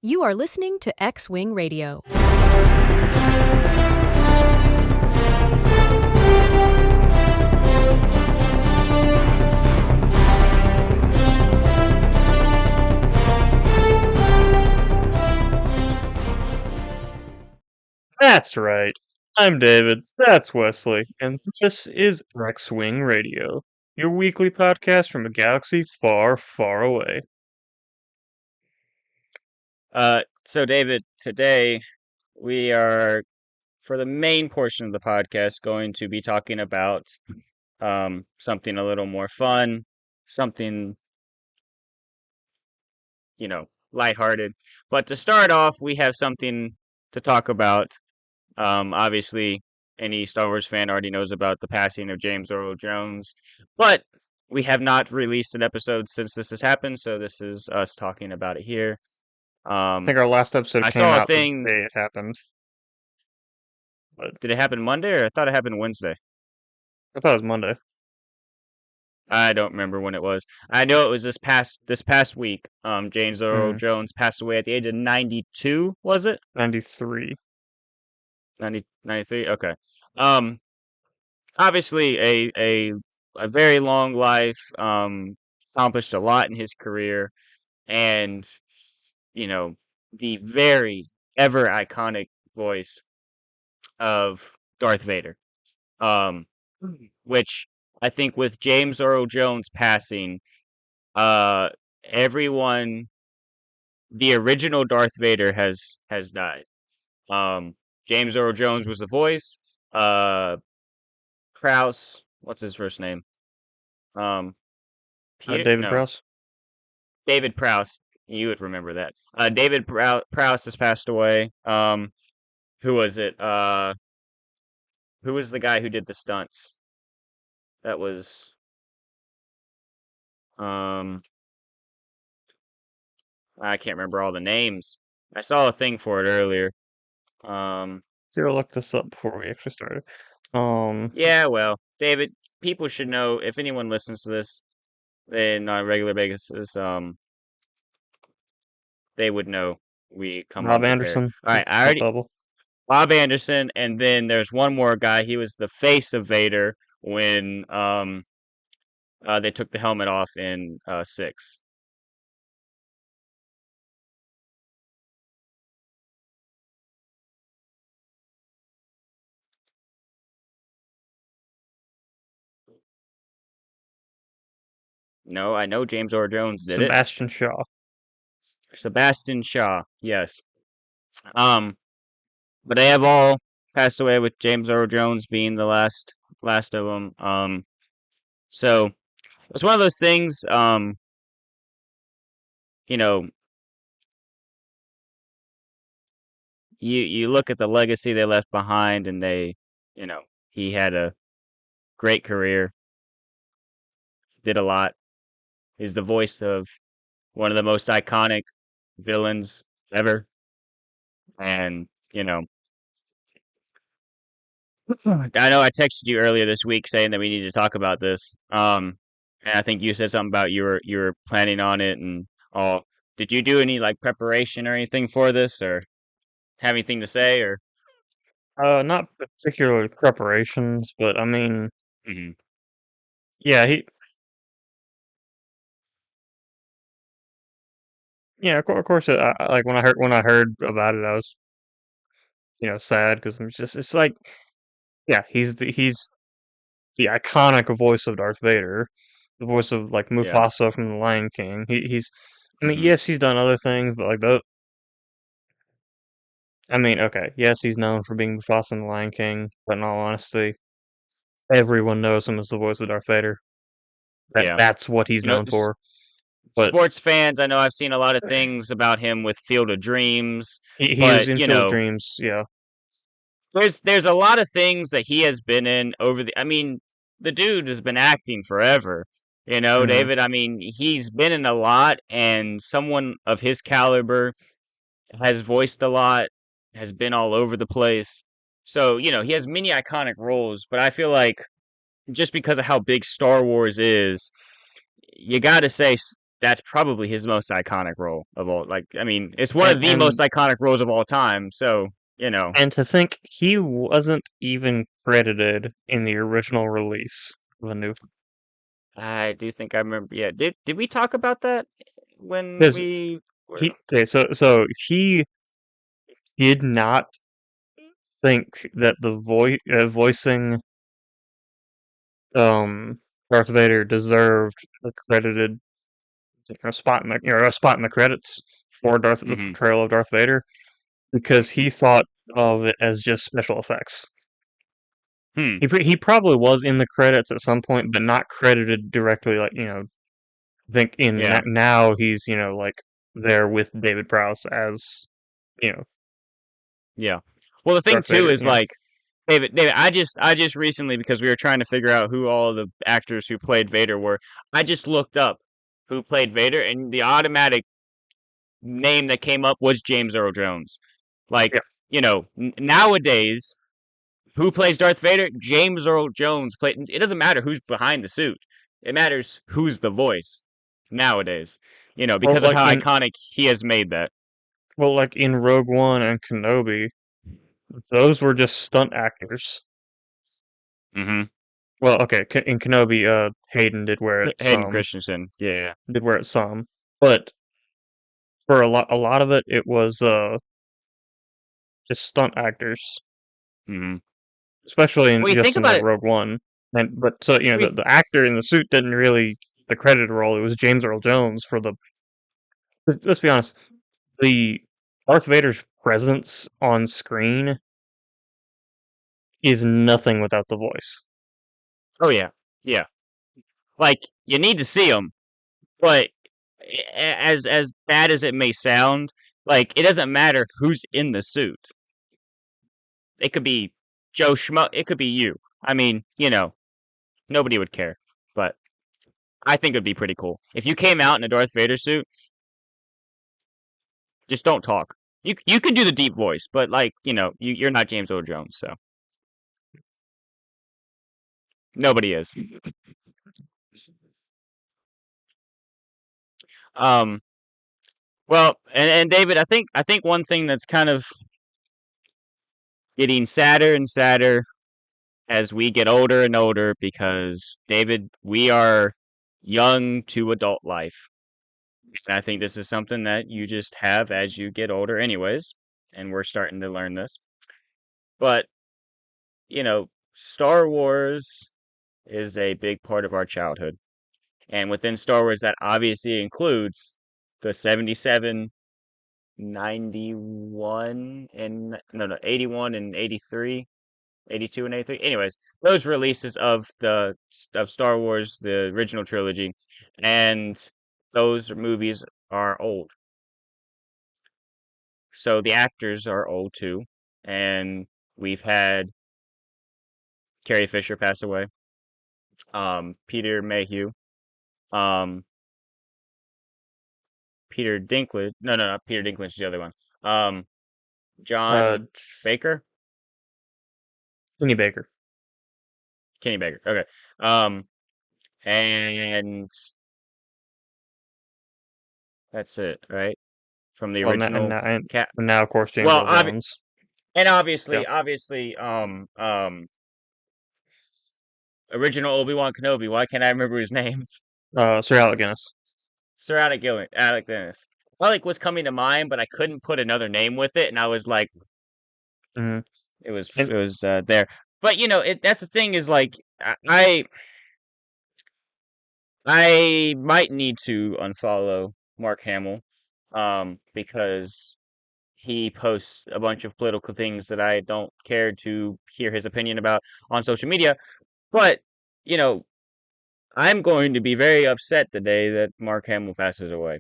You are listening to X-Wing Radio. That's right. I'm David. That's Wesley. And this is X-Wing Radio, your weekly podcast from a galaxy far, far away. So David, today we are, for the main portion of the podcast, going to be talking about something a little more fun, something, lighthearted. But to start off, we have something to talk about. Obviously, any Star Wars fan already knows about the passing of James Earl Jones, but we have not released an episode since this has happened, so this is us talking about it here. I think our last episode I came saw a out the thing. day it happened. But Did it happen Monday, or I thought it happened Wednesday? I thought it was Monday. I don't remember when it was. I know it was this past week. James Earl Jones passed away at the age of 92, was it? 93. 93? Okay. Obviously a very long life, accomplished a lot in his career, and the very ever iconic voice of Darth Vader. Which I think with James Earl Jones passing, everyone, the original Darth Vader has died. James Earl Jones was the voice. Prowse, what's his first name? Peter? David No, Prowse? David Prowse. You would remember that. David Prowse has passed away. Who was it? Who was the guy who did the stunts? That was I can't remember all the names. I saw a thing for it earlier. Zero look this up before we actually started. Yeah, well, David, people should know, if anyone listens to this on a regular basis, they would know we come Bob unprepared. Anderson. All right, I already Bob Anderson, and then there's one more guy. He was the face of Vader when they took the helmet off in 6. No, I know James Earl Jones did Sebastian Shaw. Sebastian Shaw, yes. But they have all passed away, with James Earl Jones being the last of them. So it's one of those things. You look at the legacy they left behind, and he had a great career, did a lot. He's the voice of one of the most iconic villains ever, and I know I texted you earlier this week saying that we need to talk about this. And I think you said something about you were planning on it and all. Did you do any preparation or anything for this, or have anything to say, or? Not particularly preparations, but I mean, Mm-hmm. yeah, yeah, of course. Like when I heard about it, I was, sad because it's like, yeah, he's the iconic voice of Darth Vader, the voice of Yeah. Mufasa from The Lion King. I mean, Mm-hmm. yes, he's done other things, but I mean, okay, yes, he's known for being Mufasa in The Lion King, but in all honesty, everyone knows him as the voice of Darth Vader. That's what he's known for. But sports fans, I know I've seen a lot of things about him with Field of Dreams. he but was in Field of Dreams, yeah. There's a lot of things that he has been in I mean, the dude has been acting forever. Mhm. David, I mean, he's been in a lot, and someone of his caliber has voiced a lot, has been all over the place. So, he has many iconic roles, but I feel like just because of how big Star Wars is, you got to say that's probably his most iconic role of all. Like, I mean, it's one and of the most and iconic roles of all time. So, and to think he wasn't even credited in the original release of the new, I do think I remember. Yeah, did we talk about that when because we were? he okay, he did not think that the voicing Darth Vader deserved a credited spot in a spot in the credits for the Hmm. portrayal of Darth Vader because he thought of it as just special effects. Hmm. He probably was in the credits at some point, but not credited directly. Like I think Yeah. now he's like there with David Prowse as you know Yeah. Well, the thing Darth too Vader. is like David. I just recently, because we were trying to figure out who all the actors who played Vader were. I just looked up who played Vader, and the automatic name that came up was James Earl Jones. Like, Yeah. nowadays, who plays Darth Vader? James Earl Jones played. It doesn't matter who's behind the suit. It matters who's the voice nowadays. Well, Because of how iconic he has made that. like in Rogue One and Kenobi, those were just stunt actors. Hmm. Well, okay, in Kenobi, Hayden Hayden Christensen. Yeah. did wear it some, but for a lot of it, it was just stunt actors, Hmm. especially Well, you just think in about like it. Rogue One. And but so We. the actor in the suit didn't really the credited role. It was James Earl Jones for the. Let's be honest, the Darth Vader's presence on screen is nothing without the voice. Oh yeah. Yeah. Like, you need to see him, but as bad as it may sound, like, it doesn't matter who's in the suit. It could be Joe Schmo. It could be you. I mean, nobody would care. But I think it'd be pretty cool if you came out in a Darth Vader suit. Just don't talk. You can do the deep voice, but like, you're not James Earl Jones, so nobody is. Um. Well, and David, I think one thing that's kind of getting sadder and sadder as we get older and older, because David, we are young to adult life. And I think this is something that you just have as you get older, anyways. And we're starting to learn this. But, Star Wars is a big part of our childhood. And within Star Wars, that obviously includes the 77, 91, and no, 81 and 83, 82 and 83. Anyways, those releases of Star Wars, the original trilogy, and those movies are old. So the actors are old too, and we've had Carrie Fisher pass away, Peter Mayhew, um, Peter Dinklage. No, no, not Peter Dinklage is the other one. Um, Uh, John Baker, Kenny Baker. Kenny Baker. Okay. Um, and that's it, right? From the Well, original cat. and now of course James Well, Earl Jones. and Yeah. obviously, original Obi-Wan Kenobi. Why can't I remember his name? Sir Alec Guinness. Sir Alec Guinness. Alec was coming to mind, but I couldn't put another name with it, and I was like, Hmm. it was And there. But that's the thing is like I might need to unfollow Mark Hamill, because he posts a bunch of political things that I don't care to hear his opinion about on social media. But you know, I'm going to be very upset the day that Mark Hamill passes away.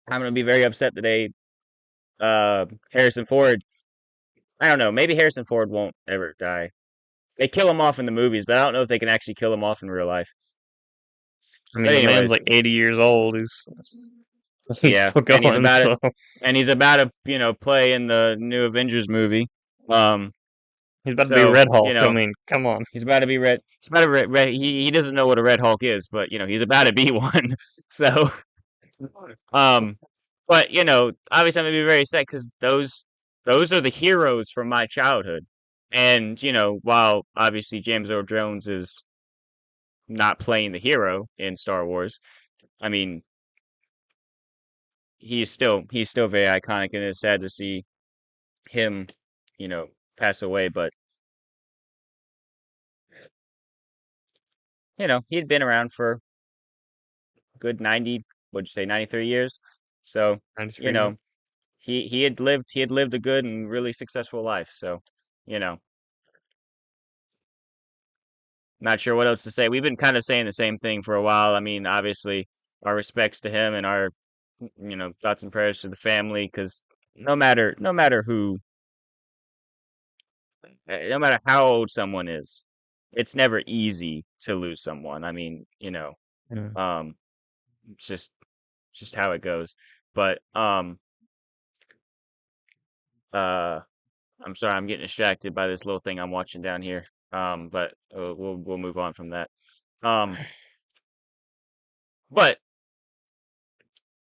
I'm going to be very upset the day Harrison Ford. I don't know. Maybe Harrison Ford won't ever die. They kill him off in the movies, but I don't know if they can actually kill him off in real life. I mean, But the man's anyways, like 80 years old. He's yeah, still going. So and he's about to play in the new Avengers movie. Um, he's about to be so Red Hulk. I mean, come on. he's about to be red. He's about to red. He doesn't know what a Red Hulk is, but he's about to be one. So Um, but obviously I'm gonna be very sad because those are the heroes from my childhood. And while obviously James Earl Jones is not playing the hero in Star Wars, I mean he's still very iconic, and it's sad to see him, you know, pass away. But he had been around for a good 90, what'd you say, 93 years. So you 93, yeah. know he had lived a good and really successful life. So you know not sure what else to say. We've been kind of saying the same thing for a while. I mean, obviously, our respects to him, and our thoughts and prayers to the family, because no matter who, no matter how old someone is, it's never easy to lose someone. I mean, Yeah. um, it's just how it goes. But uh, I'm sorry, I'm getting distracted by this little thing I'm watching down here. But we'll move on from that. Um, but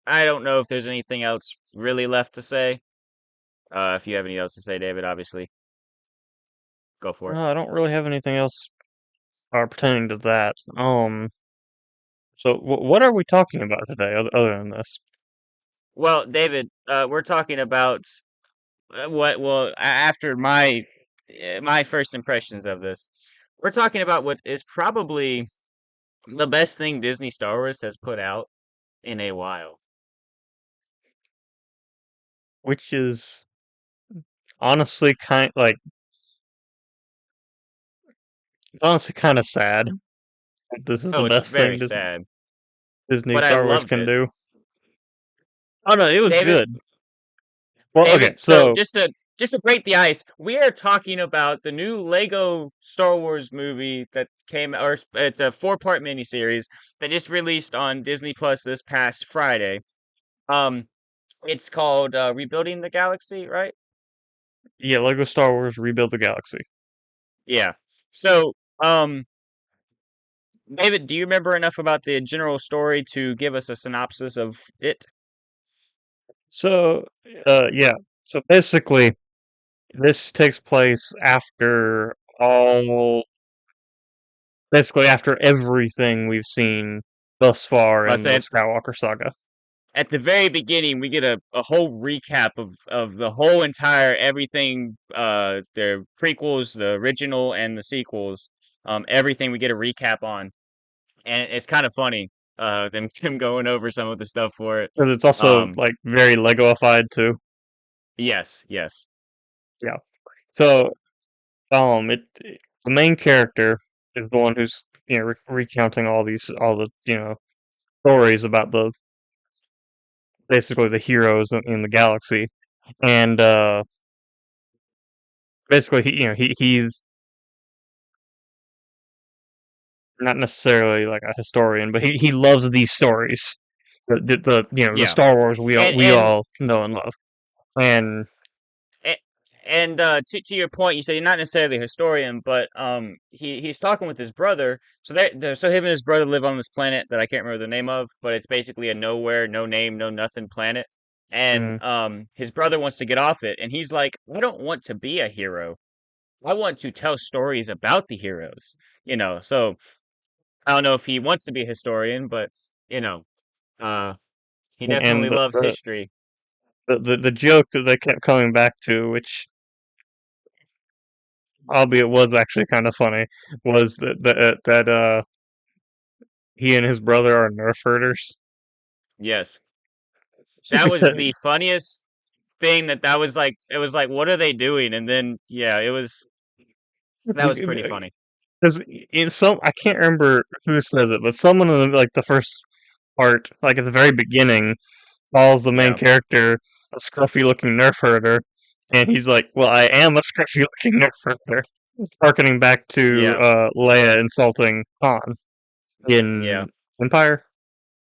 I don't know if there's anything else really left to say. If you have anything else to say, David, obviously, go for it. I don't really have anything else pertaining to that. So what are we talking about today, other than this? Well, David, we're talking about what. Well, after my first impressions of this, we're talking about what is probably the best thing Disney Star Wars has put out in a while. Which is honestly it's honestly kind of sad. This is the Oh, it's best very thing sad, Disney but I Star Wars loved can it. do. Oh no, it was David, good. Well, okay, So so just to break the ice, we are talking about the new Lego Star Wars movie that came, or it's a four-part miniseries that just released on Disney Plus this past Friday. Um, it's called Rebuilding the Galaxy, right? yeah, Lego Star Wars Rebuild the Galaxy. Yeah. So, David, do you remember enough about the general story to give us a synopsis of it? So, yeah. So basically, this takes place basically after everything we've seen thus far I in the said Skywalker saga. at the very beginning, we get a whole recap of the whole entire everything, the prequels, the original, and the sequels. Everything we get a recap on, and it's kind of funny. Them going over some of the stuff for it. Because it's also Um, like very Legoified too. yes, yes, Yeah. So, the main character is the one who's recounting all the stories about the basically the heroes in the galaxy, and basically he's not necessarily like a historian, but he loves these stories, the yeah, Star Wars and we and all know and love, and A- to your point, you said you're not necessarily a historian, but he's talking with his brother. So so him and his brother live on this planet that I can't remember the name of, but it's basically a nowhere, no name, no nothing planet. And mm, his brother wants to get off it, and he's like, I don't want to be a hero. I want to tell stories about the heroes. So I don't know if he wants to be a historian, but you know, uh, he definitely and loves history. the joke that they kept coming back to, which albeit was actually kind of funny, was that he and his brother are Nerf herders. Yes, that was Because the funniest thing. That was like, it was like, what are they doing? And then yeah, that was pretty funny. in some, I can't remember who says it, but someone in like the first part, like at the very beginning, calls the main Yeah, character a scruffy looking Nerf herder, and he's like, "Well, I am a scruffy looking Nerf herder," harkening back to yeah, Leia insulting Han yeah, in Empire,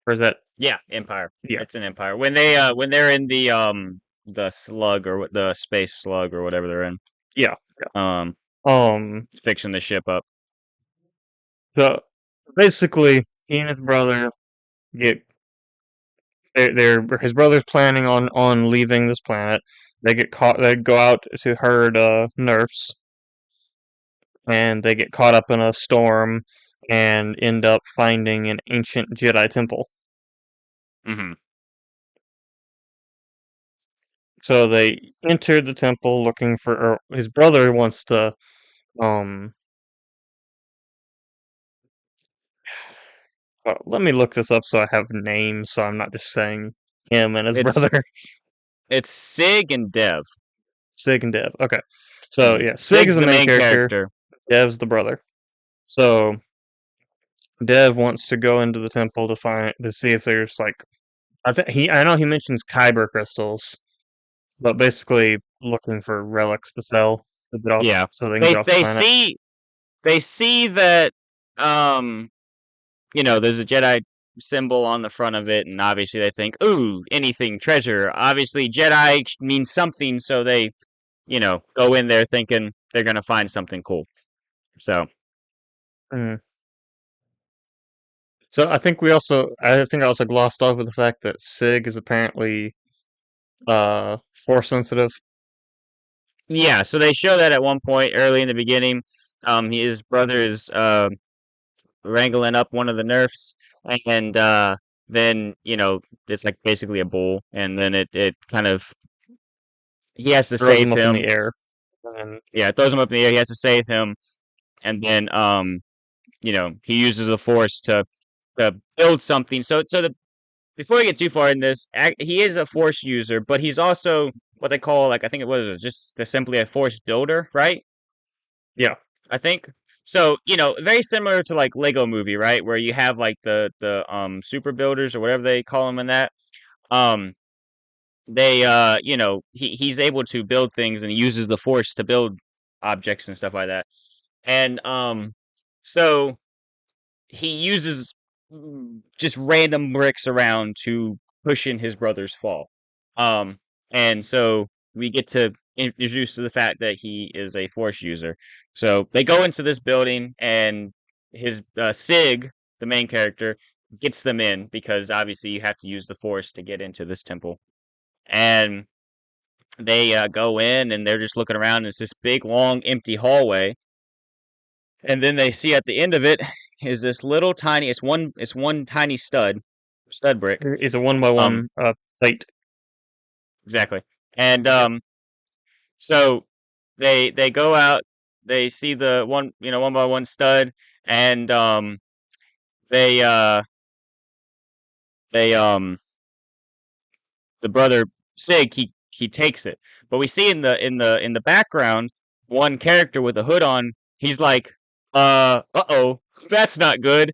or is that yeah. Empire. yeah, It's an Empire when they're in the slug, or the space slug, or whatever they're in. yeah, Um, um, fixing the ship up. so basically, he and his brother get his brother's planning on leaving this planet. They get caught. They go out to herd nerfs, and they get caught up in a storm and end up finding an ancient Jedi temple. Mm-hmm. So they enter the temple looking for. Or his brother wants to. Um, Let me look this up so I have names, so I'm not just saying him and his It's brother. it's Sig and Dev. Sig and Dev. Okay, so Mm. yeah, Sig is Sig's the the main main character. character. Dev's the brother. So Dev wants to go into the temple to see if there's like I know he mentions kyber crystals, but basically looking for relics to sell to get off Yeah, so they can they get off the they planet. see they see that um there's a Jedi symbol on the front of it, and obviously they think, ooh, anything treasure. Obviously, Jedi means something, so they go in there thinking they're gonna find something cool. So Mm. So I think I also glossed over the fact that Sig is apparently force sensitive. yeah, so they show that at one point early in the beginning. His brother is wrangling up one of the nerfs, and then it's like basically a bull, and then it kind of he has to Throws save them up in the him. air. And Yeah, it throws him up in the air. He has to save him, and then he uses the force to build something. So before we get too far in this, he is a force user, but he's also what they call, like, I think it was just simply a force builder, right? yeah, I think. So, very similar to like Lego Movie, right? Where you have like the super builders or whatever they call them in that. Um they he's able to build things, and he uses the force to build objects and stuff like that. And so he uses just random bricks around to cushion his brother's fall. Um, and so we get to introduce to the fact that he is a force user. So they go into this building, and his Sig, the main character, gets them in because obviously you have to use the force to get into this temple. And they go in, and they're just looking around. It's this big, long, empty hallway, and then they see at the end of it is this little tiny. It's one tiny stud brick. it's a one by Um, one plate. exactly. And Yep. so they go out. They see the one by one stud, and they uh they the brother Sig, he takes it. But we see in the background one character with a hood on. He's like, oh, that's not good.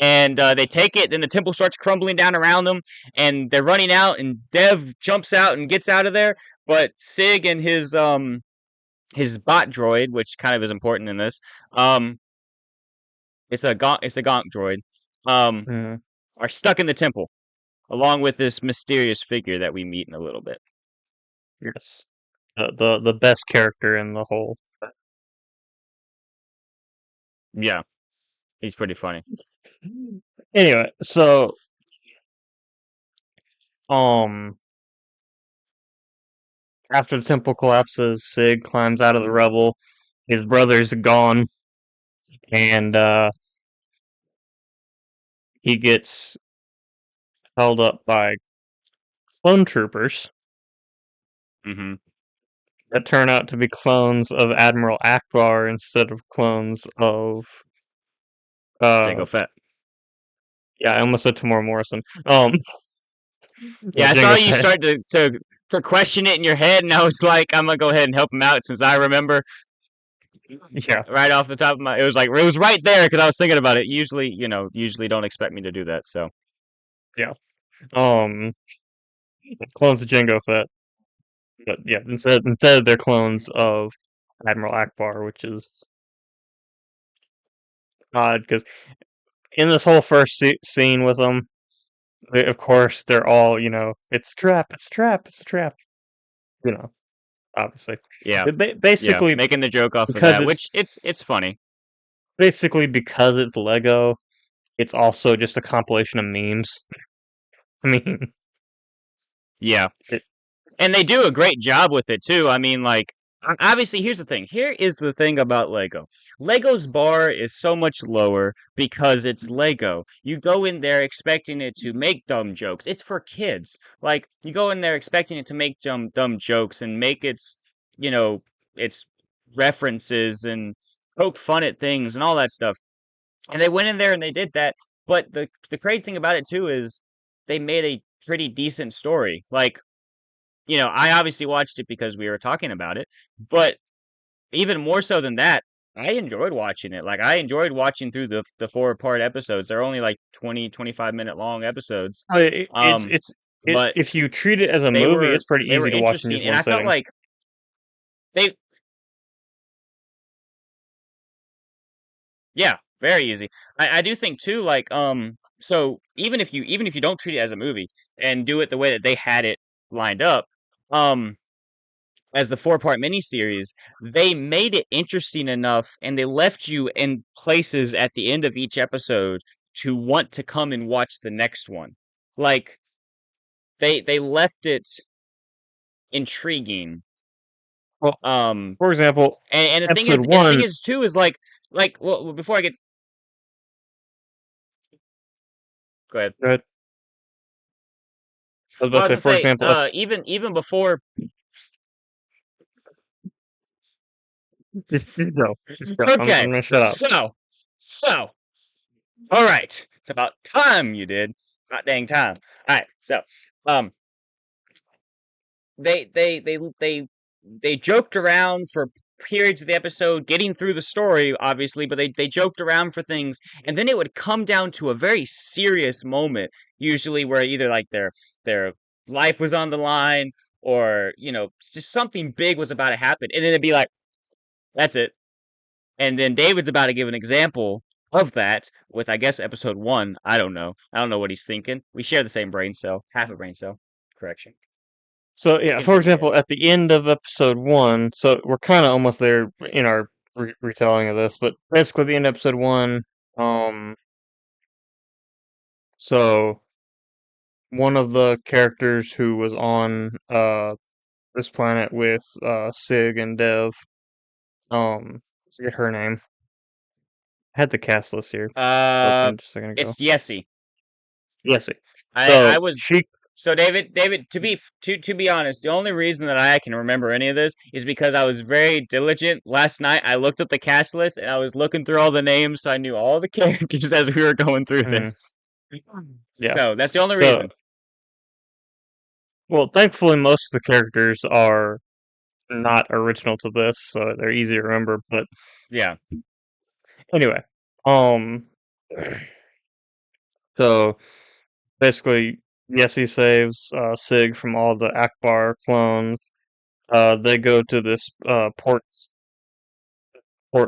And they take it, then the temple starts crumbling down around them, and they're running out, and Dev jumps out and gets out of there. But Sig and his bot droid, which kind of is important in this, um, it's a gonk droid, um, Mm, are stuck in the temple, along with this mysterious figure that we meet in a little bit. yes, the best character in the whole. Yeah, he's pretty funny. Anyway, so um, after the temple collapses, Sig climbs out of the rubble. His brother's gone, and he gets held up by clone troopers Mm-hmm. that turn out to be clones of Admiral Akbar instead of clones of uh Jango Fett. yeah, I almost said Tamora Morrison. Yeah, Yeah, I saw Jango you Fett. start to question it in your head, and I was like, I'm gonna go ahead and help him out since I remember Yeah, right off the top of my. It was right there because I was thinking about it. Usually don't expect me to do that. So yeah. Um, clones of Jango Fett, but yeah, instead they're clones of Admiral Akbar, which is odd because in this whole first scene with them, of course they're all it's a trap, it's a trap, it's a trap. You know, obviously, yeah, yeah, basically making the joke off of because that, it's which it's funny. because it's Lego. It's also just a compilation of memes. I mean, Yeah. It, And they do a great job with it too. I mean, like, obviously, here's the thing. Here is the thing about Lego. Lego's bar is so much lower because it's Lego. You go in there expecting it to make dumb jokes. It's for kids. Like, you go in there expecting it to make dumb jokes and make you know, its references and poke fun at things and all that stuff. And they went in there and they did that. But the crazy thing about it too is they made a pretty decent story. Like, I obviously watched it because we were talking about it, but even more so than that, I enjoyed watching it. Like, I enjoyed watching through the four-part episodes. They're only like 25-minute long episodes. Um, but if you treat it as a they movie, were it's pretty they were easy to watch in interesting, just and one I felt sitting. like they, yeah, very easy. I do think too, like, so even if you don't treat it as a movie and do it the way that they had it lined up, um, as the four-part miniseries, they made it interesting enough and they left you in places at the end of each episode to want to come and watch the next one. Like, they left it intriguing. Well, Um for example, and the thing episode is and the thing one. is too is like well, before I get go ahead. Go ahead. I was about Well, to I was say, gonna for say, example, even before just go, just go. I'm okay, gonna shut up. so all right. It's about time you did. Not dang time. All right, so um they they they they they joked around for periods of the episode getting through the story obviously, but they joked around for things, and then it would come down to a very serious moment, usually where either like their life was on the line, or just something big was about to happen, and then it'd be like, that's it. And then David's about to give an example of that with, I guess, episode 1. I don't know what he's thinking. We share the same brain cell, half a brain cell. Correction. So yeah, for Continue, example, David. at the end of episode one, so we're kind of almost there in our retelling of this, but basically the end of episode one. Um, so one of the characters who was on this planet with Sig and Dev, I forget her name. I had the cast list here Uh, open just a second ago. it's Yesy. Yes. I So was she. so David. To be honest, the only reason that I can remember any of this is because I was very diligent last night. I looked up the cast list and I was looking through all the names, so I knew all the characters as we were going through Mm, this. yeah. So that's the only So reason. well, thankfully most of the characters are not original to this, so they're easy to remember. But Yeah. anyway, um, so basically, Yessie saves Sig from all the Akbar clones. They go to this port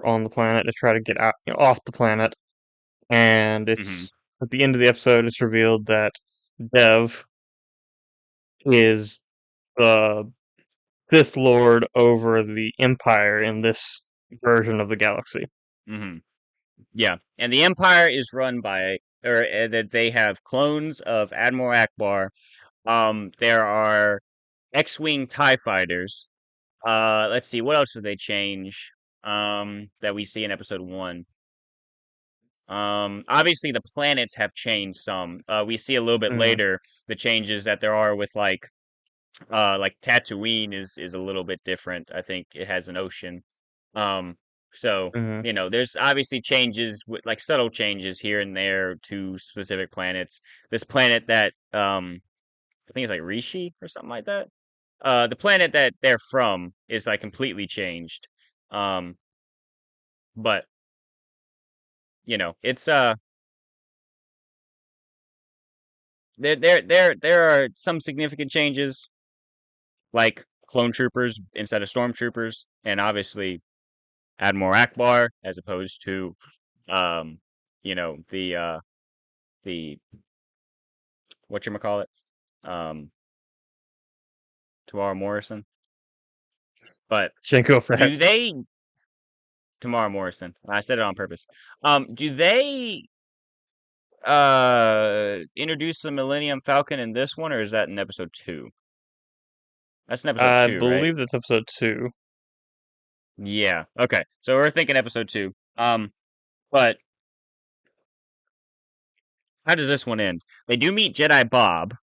on the planet to try to get out, off the planet, and Hmm. it's at the end of the episode. It's revealed that Dev is the Fifth Lord over the Empire in this version of the galaxy. Hmm. Yeah, and the Empire is run by, or that they have clones of Admiral Akbar. There are X-wing Tie fighters. Let's see, what else did they change? That we see in episode 1. Obviously the planets have changed some. We see a little bit Mm-hmm. later the changes that there are with like Tatooine is a little bit different. I think it has an ocean. Um, so Mm-hmm. there's obviously changes with like subtle changes here and there to specific planets. This planet that I think it's like Rishi or something like that. The planet that they're from is like completely changed. Um, but it's there are some significant changes, like clone troopers instead of stormtroopers, and obviously Admiral Akbar as opposed to um, the whatchamacallit, um, Tamara Morrison. But Jango Fett. do they Tamara Morrison? I said it on purpose. Do they introduce the Millennium Falcon in this one, or is that in episode 2? That's in episode I 2, right? believe that's episode 2. Yeah. Okay. So we're thinking episode 2. But how does this one end? They do meet Jedi Bob,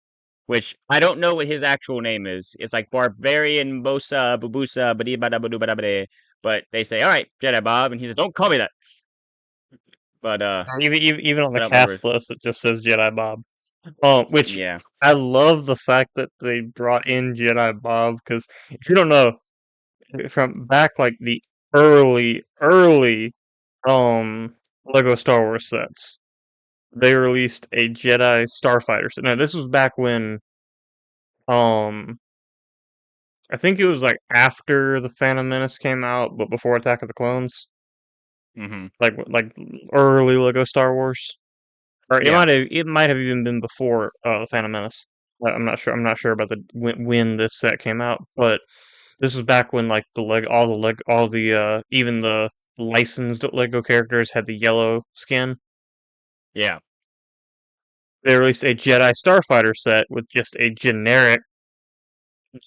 which I don't know what his actual name is. It's like Barbarian Bosa Bubusa Badi Bada Badu Bada Bade. But they say, "All right, Jedi Bob," and he says, "Don't call me that." But Even on I the don't remember. cast list, it just says Jedi Bob. Which Yeah. I love the fact that they brought in Jedi Bob, because if you don't know, from back like the early Lego Star Wars sets, they released a Jedi Starfighter set. Now this was back when um I think it was like after the Phantom Menace came out, but before Attack of the Clones, Mm-hmm. like early Lego Star Wars, or Yeah. it might have even been before the Phantom Menace. I'm not sure. I'm not sure about the when this set came out, but this was back when like all the even the licensed Lego characters had the yellow skin. Yeah. They released a Jedi Starfighter set with just a generic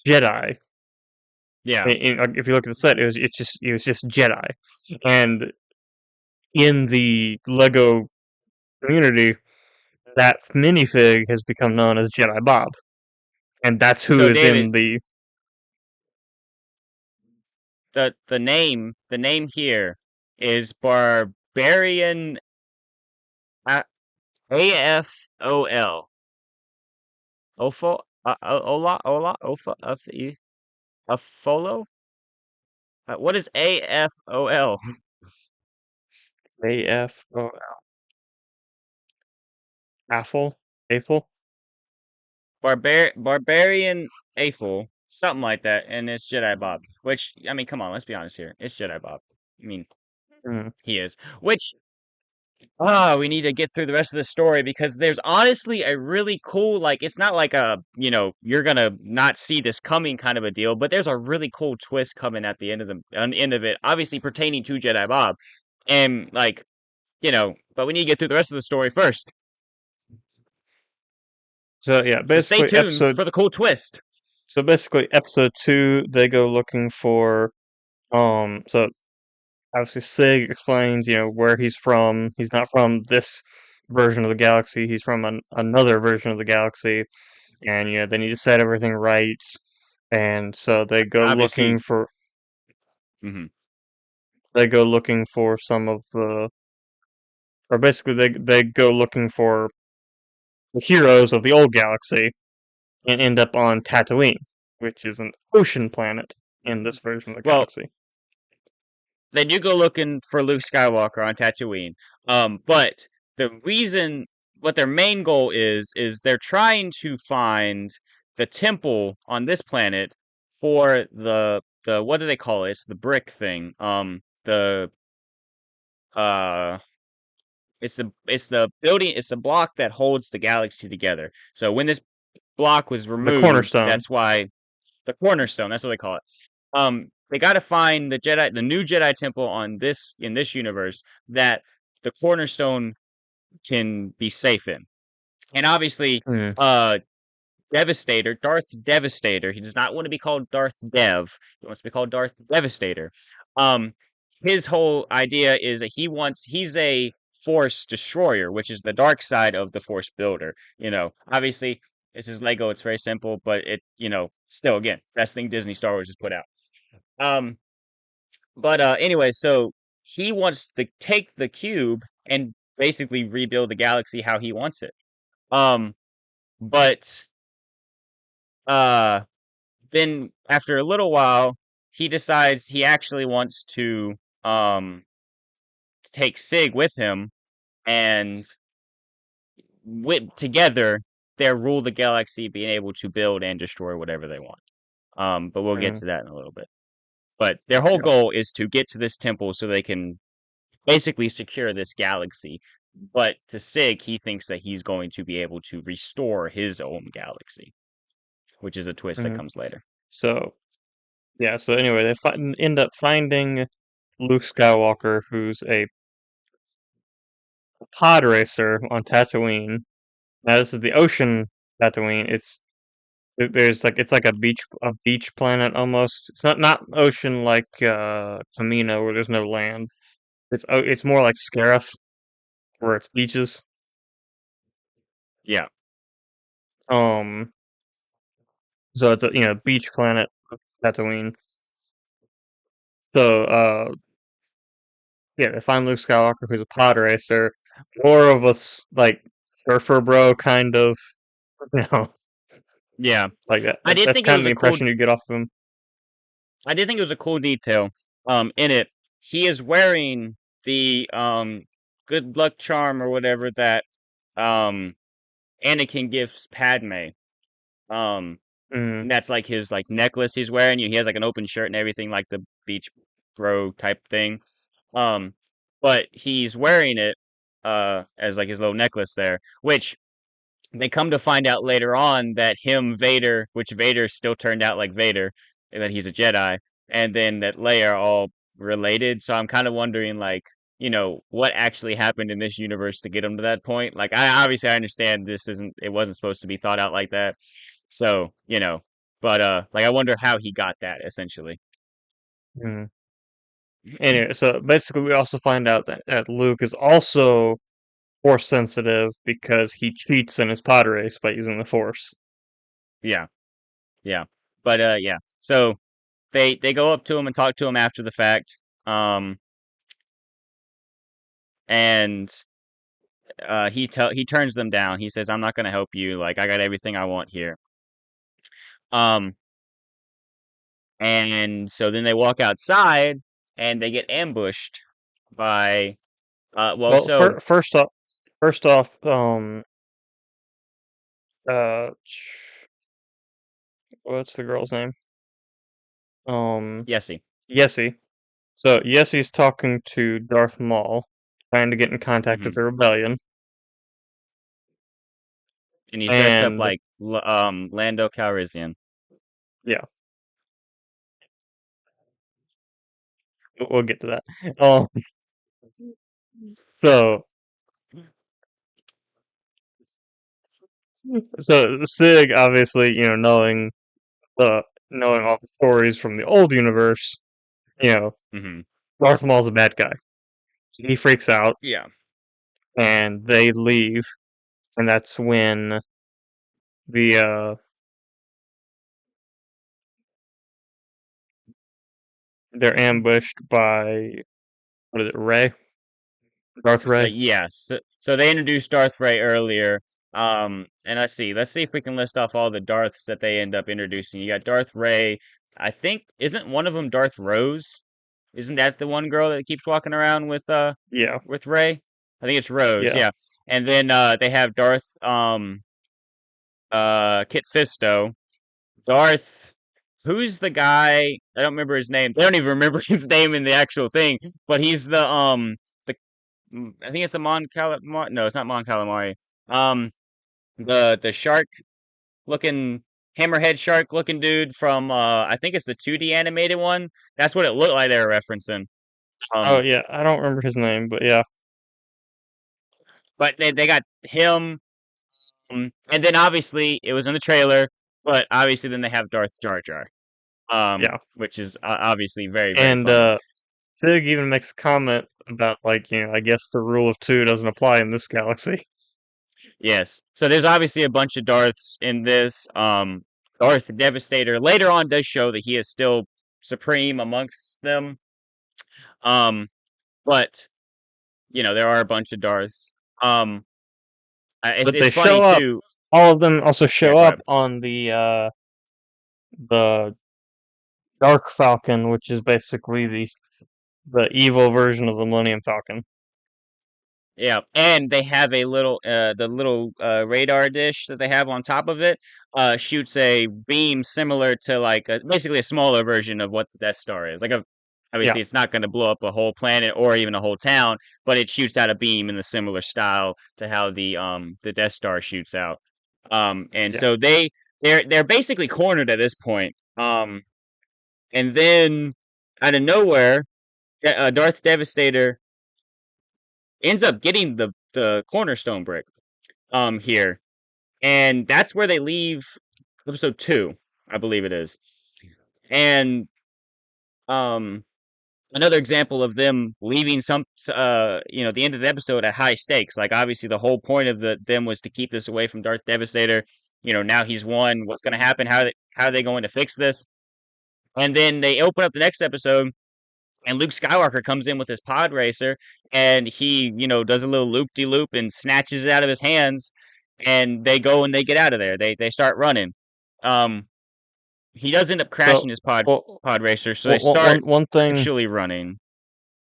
Jedi. Yeah. If you look at the set, it was just Jedi, and in the Lego community, that minifig has become known as Jedi Bob, and that's who So is David, in the the name here is Barbarian A- AFOL. Ofo Ola Ola Ofa Afolo? What is AFOL? AF Affle Affle. Barbarian AFOL, something like that, and it's Jedi Bob. Which I mean, come on, let's be honest here. It's Jedi Bob. I mean, Mm. he is. Which we need to get through the rest of the story because there's honestly a really cool, like, it's not like you're gonna not see this coming kind of a deal, but there's a really cool twist coming at the end of it, obviously pertaining to Jedi Bob, and like, but we need to get through the rest of the story first. So yeah, So stay tuned for the cool twist. basically episode 2, they go looking for so obviously Sig explains, where he's from. He's not from this version of the galaxy. He's from another version of the galaxy, and they need to set everything right. And so Obviously, hmm they go looking for some of the, or basically they go looking for the heroes of the old galaxy and end up on Tatooine, which is an ocean planet in this version of the well, galaxy. they do go looking for Luke Skywalker on Tatooine. But the reason, what their main goal is they're trying to find the temple on this planet for the what do they call it? It's the brick thing. The uh, it's the building. It's the block that holds the galaxy together. So when this block was The removed, cornerstone. that's why the cornerstone. That's what they call it. They got to find the new Jedi temple in this universe that the cornerstone can be safe in. And obviously, Mm, uh, Darth Devastator. He does not want to be called Darth Dev. He wants to be called Darth Devastator. Um, his whole idea is that he's a Force destroyer, which is the dark side of the Force builder. Obviously, this is Lego. It's very simple, but still, again, best thing Disney Star Wars has put out. Um, but anyway, so he wants to take the cube and basically rebuild the galaxy how he wants it. Um, but uh, then after a little while, he decides he actually wants to take Sig with him, and together they rule the galaxy, being able to build and destroy whatever they want. But we'll get mm, to that in a little bit. But their whole yeah. goal is to get to this temple so they can basically secure this galaxy. But to Sig, he thinks that he's going to be able to restore his own galaxy, which is a twist that Mm. comes later. So yeah. So anyway, they end up finding Luke Skywalker, who's a pod racer on Tatooine. Now this is the ocean Tatooine. It's There's like it's like a beach planet almost. It's not ocean like Camino where there's no land. It's more like Scarif where it's beaches. Yeah. Um, so it's a beach planet, Tatooine. So yeah, they find Luke Skywalker who's a pod racer, more of a like surfer bro kind of, you know, Yeah. like that. I did That's think it kind of was the a cool impression you get off of him. I did think it was a cool detail. In it, he is wearing the good luck charm or whatever that um Anakin gives Padme. Um, Mm, and that's like his like necklace he's wearing. He has like an open shirt and everything, like the beach bro type thing. Um, but he's wearing it as like his little necklace there, which they come to find out later on that Vader, which Vader still turned out like Vader, that he's a Jedi, and then that Leia are all related. So I'm kind of wondering, like, what actually happened in this universe to get him to that point. Like, I understand it wasn't supposed to be thought out like that. So, but like I wonder how he got that essentially. mm. Anyway, so basically we also find out that Luke is also Force sensitive because he cheats in his pod race by using the Force. Yeah, yeah, but yeah. So they go up to him and talk to him after the fact. And he turns them down. He says, "I'm not going to help you. Like I got everything I want here." Um, and so then they walk outside and they get ambushed by well, Well, so first off, what's the girl's name? Yesy, Yessie. So Yessie's talking to Darth Maul, trying to get in contact with hmm the rebellion, and he's dressed up and like Lando Calrissian. yeah, we'll get to that. Um, so Sig, obviously, the knowing all the stories from the old universe, you know, hmm Darth Maul's a bad guy. So he freaks out, Yeah, and they leave, and that's when the they're ambushed by what is it, Ray? Darth so Ray? yeah, so they introduced Darth Ray earlier. And let's see if we can list off all the Darths that they end up introducing. You got Darth Ray. I think isn't one of them Darth Rose? Isn't that the one girl that keeps walking around Yeah, with Ray? I think it's Rose, yeah. yeah. And then they have Darth Kit Fisto. Darth Who's the guy? I don't remember his name. They don't even remember his name in the actual thing, but he's the I think it's the Mon Calamari. No, it's not Mon Calamari. Um the shark looking hammerhead shark looking dude from I think it's the 2D animated one. That's what it looked like they were referencing. Oh Um yeah, I don't remember his name, but yeah, but they got him. And then obviously it was in the trailer, but obviously then they have Darth Jar Jar, yeah. which is obviously very very And funny. Sig even makes a comment about like, I guess the rule of two doesn't apply in this galaxy. Yes, so there's obviously a bunch of Darths in this. Darth Devastator later on does show that he is still supreme amongst them. Um, but there are a bunch of Darths. Um, But it's they funny show up. too. All of them also Yeah, show go up ahead. on the Dark Falcon, which is basically the evil version of the Millennium Falcon. Yeah, and they have the little radar dish that they have on top of it shoots a beam similar to like basically a smaller version of what the Death Star is. Yeah, Obviously it's not going to blow up a whole planet or even a whole town, but it shoots out a beam in the similar style to how the Death Star shoots out. And yeah. so they're basically cornered at this point. And then out of nowhere, Darth Devastator ends up getting the cornerstone brick here, and that's where they leave episode 2, I believe it is. And um, another example of them leaving the end of the episode at high stakes. Like obviously the whole point of them was to keep this away from Darth Devastator. Now he's won. What's going to happen? How are they going to fix this? And then they open up the next episode, and Luke Skywalker comes in with his pod racer, and he, does a little loop de loop and snatches it out of his hands, and they go and they get out of there. They start running. Um, he does end up So, crashing his pod well, pod racer, so they one, start one, one thing, actually running.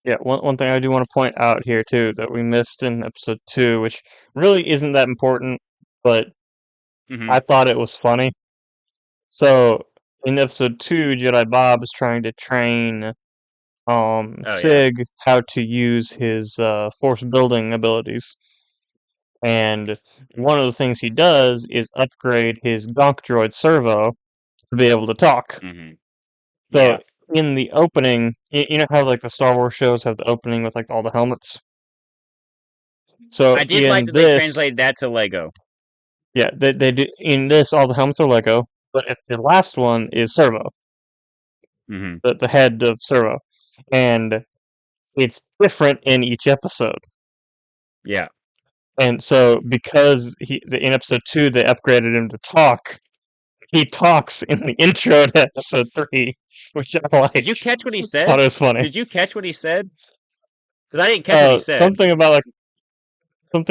yeah, one thing I do want to point out here too that we missed in episode 2, which really isn't that important, but Hmm. I thought it was funny. So, in episode 2, Jedi Bob is trying to train Oh yeah. Sig how to use his force building abilities. And one of the things he does is upgrade his Gonk Droid servo to be able to talk. Hmm. So Yeah. in the opening, you know how like the Star Wars shows have the opening with like all the helmets. So I did like in that they this, translated that to Lego. yeah, they do in this all the helmets are Lego, but the last one is servo, Hmm. the head of servo, and it's different in each episode. Yeah. And so because in episode 2 they upgraded him to talk, he talks in the intro to episode 3, which I Did like. you catch what he Thought said? it was funny. Did you catch what he said? Because I didn't catch what he said. Something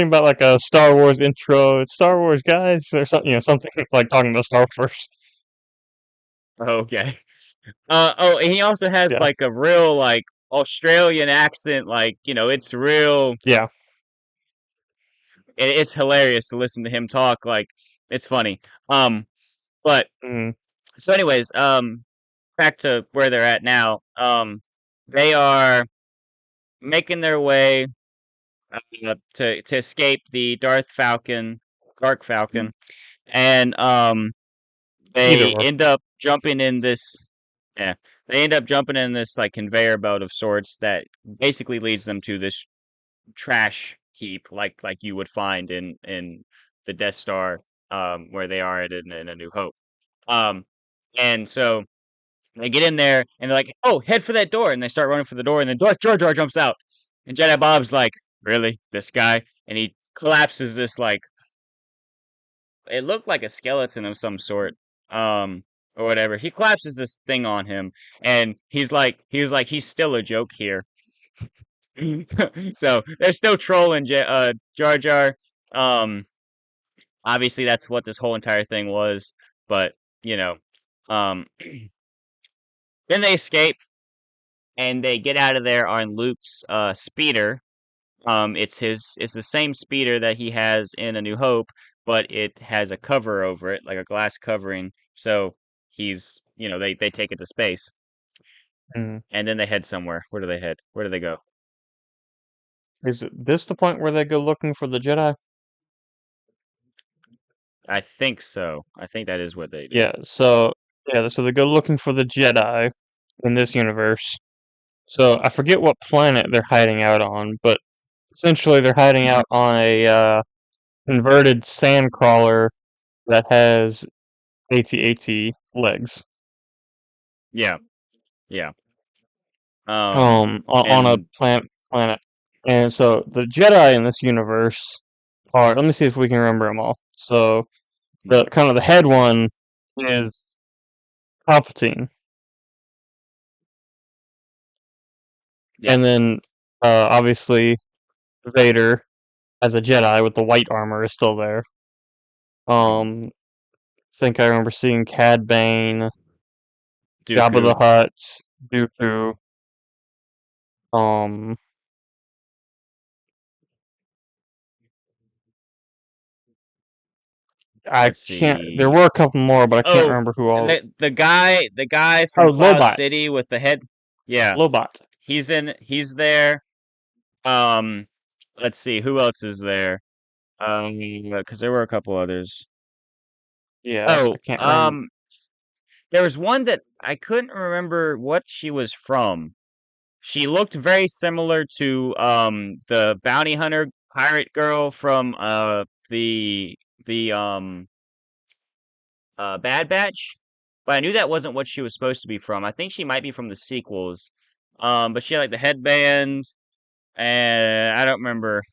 about like a Star Wars intro. It's Star Wars guys or something. Something like talking about Star Wars. Okay. And he also has Yeah, like a real like Australian accent. Like it's real. yeah. It's hilarious to listen to him talk. Like it's funny. But Mm, so, anyways, back to where they're at now. They are making their way to escape the Dark Falcon, and either they or. end up jumping in this. Yeah, they end up jumping in this like conveyor belt of sorts that basically leads them to this trash heap, like you would find in the Death Star, where they are in A New Hope. Um, and so they get in there and they're like, "Oh, head for that door!" And they start running for the door, and then Jar Jar jumps out, and Jedi Bob's like, "Really, this guy?" And he collapses this like it looked like a skeleton of some sort, or whatever. He collapses this thing on him, and he's still a joke here. So they're still trolling Jar Jar. Um, Obviously that's what this whole entire thing was, but you know, um, then they escape and they get out of there on Luke's speeder. It's the same speeder that he has in A New Hope, but it has a cover over it, like a glass covering. So they take it to space, Mm. and then they head somewhere. Where do they head? Where do they go? Is this the point where they go looking for the Jedi? I think so. I think that is what they do. Yeah. So they go looking for the Jedi in this universe. So I forget what planet they're hiding out on, but essentially they're hiding out on a converted sandcrawler that has AT-AT legs. Yeah, yeah. Um, On a and planet. And so the Jedi in this universe are. Let me see if we can remember them all. So the kind of the head one is Palpatine, yeah, and then obviously Vader as a Jedi with the white armor is still there. mhm. I think I remember seeing Cad Bane, Jabba the Dooku. Hutt, Dooku. Um, I Let's can't. There see. were a couple more, but I can't Oh, remember who all. the guy Oh, from Cloud Lobot, City with the head. Yeah, Lobot. he's there. Um, let's see who else is there. Because there were a couple others. Yeah, I Oh, can't remember. there was one that I couldn't remember what she was from. She looked very similar to the bounty hunter pirate girl from the Bad Batch, but I knew that wasn't what she was supposed to be from. I think she might be from the sequels. But she had like the headband, and I don't remember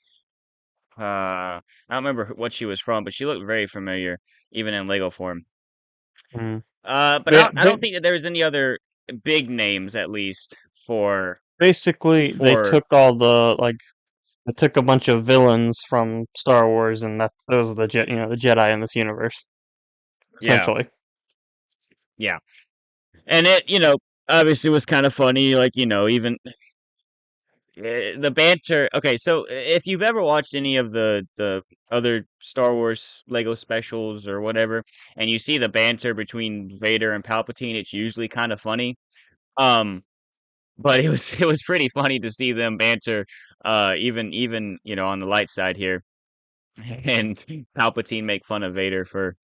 what she was from, but she looked very familiar, even in Lego form. Mm. But I don't think that there's any other big names, at least Basically, they for took all the they took a bunch of villains from Star Wars, and those are the the Jedi in this universe, yeah, essentially. yeah, and it obviously was kind of funny, like even the banter. Okay, so if you've ever watched any of the other Star Wars Lego specials or whatever, and you see the banter between Vader and Palpatine, it's usually kind of funny. Um, but it was pretty funny to see them banter, even on the light side here, and Palpatine make fun of Vader for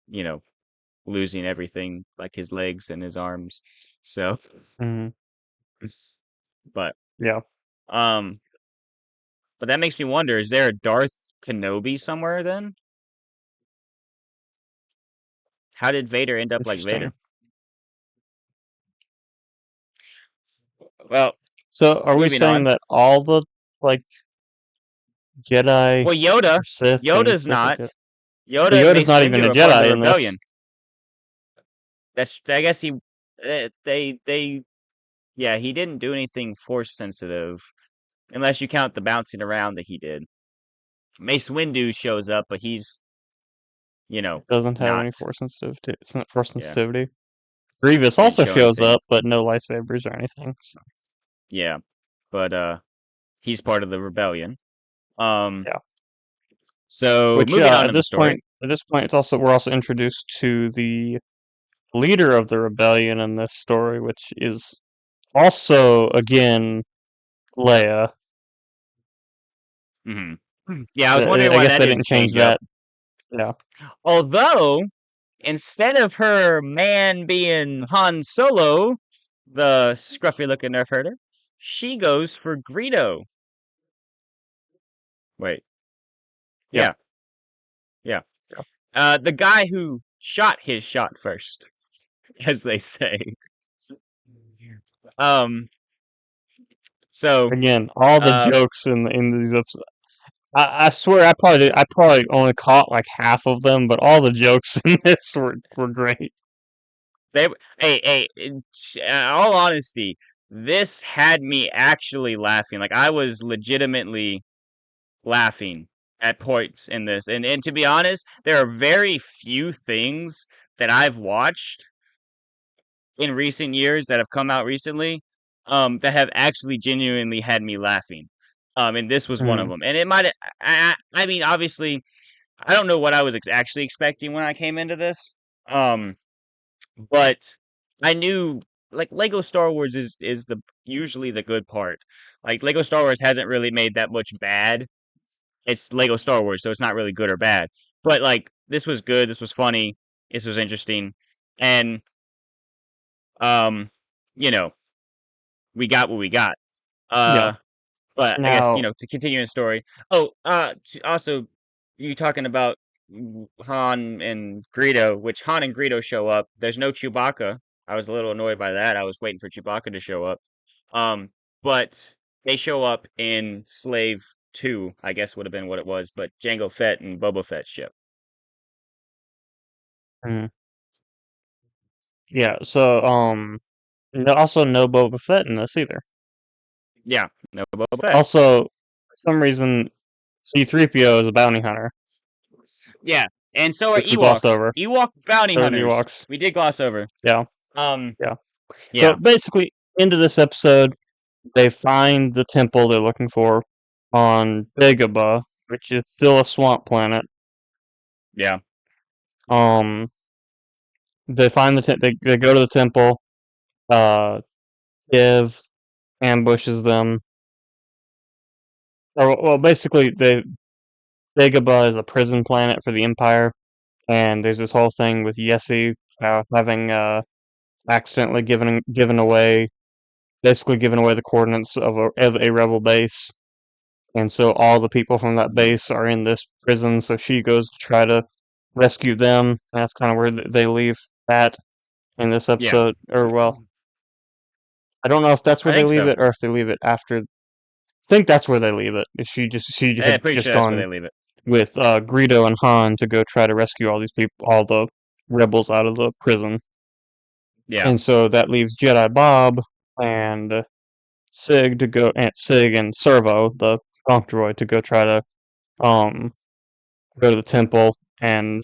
you know losing everything like his legs and his arms. So, Mm. but Yeah, um, but that makes me wonder: is there a Darth Kenobi somewhere? Then how did Vader end up like interesting. Vader? Well, So, are we moving saying on. that all the like Jedi Well, Yoda, or Sith and Yoda's stuff like not. that? But Yoda and Yoda's Mace not even Windu a are part of the Jedi in this. rebellion. I guess they yeah, he didn't do anything force sensitive, unless you count the bouncing around that he did. Mace Windu shows up, but he's, Doesn't have not. any force sensitivity. It's not force Yeah, sensitivity. Grievous didn't also show shows anything. up, but no lightsabers or anything. So, Yeah, but he's part of the rebellion. Um, yeah. so Which moving on in the story. at this point, we're also introduced to the leader of the rebellion in this story, which is also again Leia. hmm Yeah, I was wondering I why guess that they didn't didn't change change up. that. Yeah, Although, instead of her man being Han Solo, the scruffy looking nerf herder, she goes for Greedo. Wait, yeah, yeah, yeah. yeah. The guy who shot his shot first, as they say. Um, so, Again, all the uh, jokes in these episodes. I swear, I probably only caught like half of them, but all the jokes in this were great. they, hey, in all honesty, this had me actually laughing. Like, I was legitimately laughing at points in this. And to be honest, there are very few things that I've watched in recent years that have come out recently, that have actually genuinely had me laughing. And this was one of Mm, them. And it might, I mean, obviously, I don't know what I was actually expecting when I came into this. Um, but I knew like Lego Star Wars is the usually the good part. Like Lego Star Wars hasn't really made that much bad. It's Lego Star Wars, so it's not really good or bad. But like this was good, this was funny, this was interesting, and um, you know, we got what we got. yeah. Uh, but I guess Now, to continue the story. Oh, also, you talking about Han and Greedo, which Han and Greedo show up. There's no Chewbacca. I was a little annoyed by that. I was waiting for Chewbacca to show up. But they show up in Slave 2, I guess would have been what it was, but Jango Fett and Boba Fett's ship. mm, yeah. So, also no Boba Fett in this either. Yeah, no Boba Fett. Also, for some reason, C-3PO is a bounty hunter, Yeah, and so are which we glossed Ewoks. over. Ewok bounty So are the hunters. Ewoks. We did gloss over. Yeah, Um, yeah. So yeah, basically, into this episode, they find the temple they're looking for on Dagobah, which is still a swamp planet. yeah, Um, they find they go to the temple. Give ambushes them. Or well, basically, Dagobah is a prison planet for the Empire, and there's this whole thing with Yessi having accidentally basically given away the coordinates of a rebel base, and so all the people from that base are in this prison. So she goes to try to rescue them. And that's kind of where they leave that in this Yeah. episode. Or well, I don't know if that's I where they think leave so. it or if they leave it after. I think that's where they leave it. She Yeah, had pretty just sure that's where gone they leave it. with Greedo and Han to go try to rescue all these people, all the rebels out of the prison, Yeah. and so that leaves Jedi Bob and Sig to go, and Sig and Servo, the Gonk droid, to go try to um go to the temple and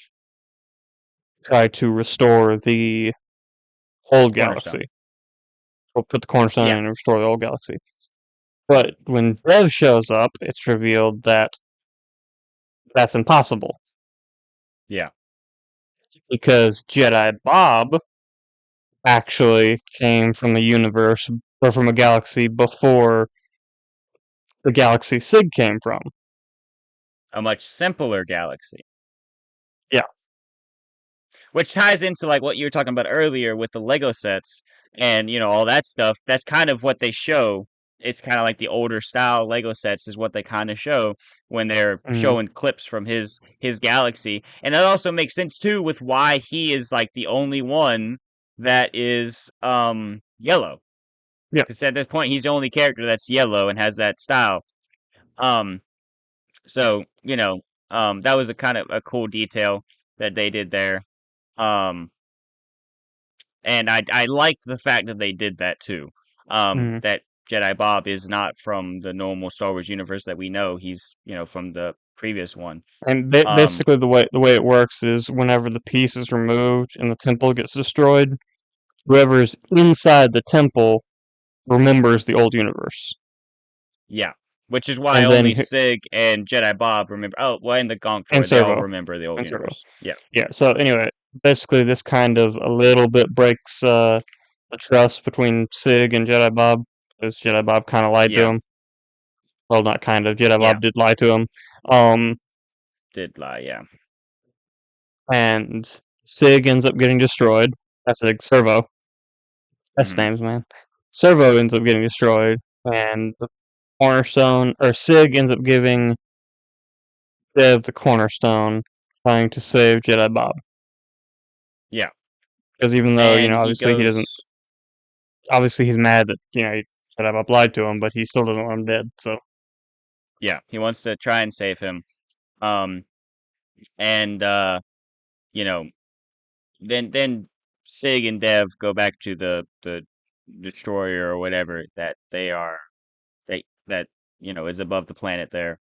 try to restore the whole Cornerstone. galaxy. We'll put the cornerstone in Yeah. and restore the whole galaxy. But when Dev shows up, it's revealed that that's impossible Yeah. because Jedi Bob actually came from the universe or from a galaxy before the galaxy Sig came from. A much simpler galaxy. Yeah. Which ties into like what you were talking about earlier with the Lego sets and all that stuff. That's kind of what they show. It's kind of like the older style Lego sets is what they kind of show when they're Mm, showing clips from his galaxy. And that also makes sense too with why he is like the only one that is yellow. yeah. Because at this point he's the only character that's yellow and has that style. Um so, that was a kind of a cool detail that they did there. Um and I liked the fact that they did that too. Mm. That Jedi Bob is not from the normal Star Wars universe that we know. He's from the previous one. And Um, basically, the way it works is whenever the piece is removed and the temple gets destroyed, whoever's inside the temple remembers the old universe, yeah, which is why and then only Sig and Jedi Bob remember. Oh, well, and the Gonk and Droid, they all Servo remember the old and Servo. universe. Yeah. Yeah. So anyway, basically, this kind of a little bit breaks the trust between Sig and Jedi Bob, because Jedi Bob kind of lied to Yeah. him. Well, not kind of. Jedi Yeah. Bob did lie to him. Um, Did lie. Yeah. and Sig ends up getting destroyed. That's like Servo. That's Hmm. names, man. Servo ends up getting destroyed, and the cornerstone, or Sig ends up giving Dev the cornerstone, trying to save Jedi Bob. Yeah. Because even though, And he obviously he doesn't, goes. obviously he's mad that, Jedi Bob lied to him, but he still doesn't want him dead, so. Yeah, he wants to try and save him. Um, and you know, then Sig and Dev go back to the destroyer or whatever that that is above the planet there.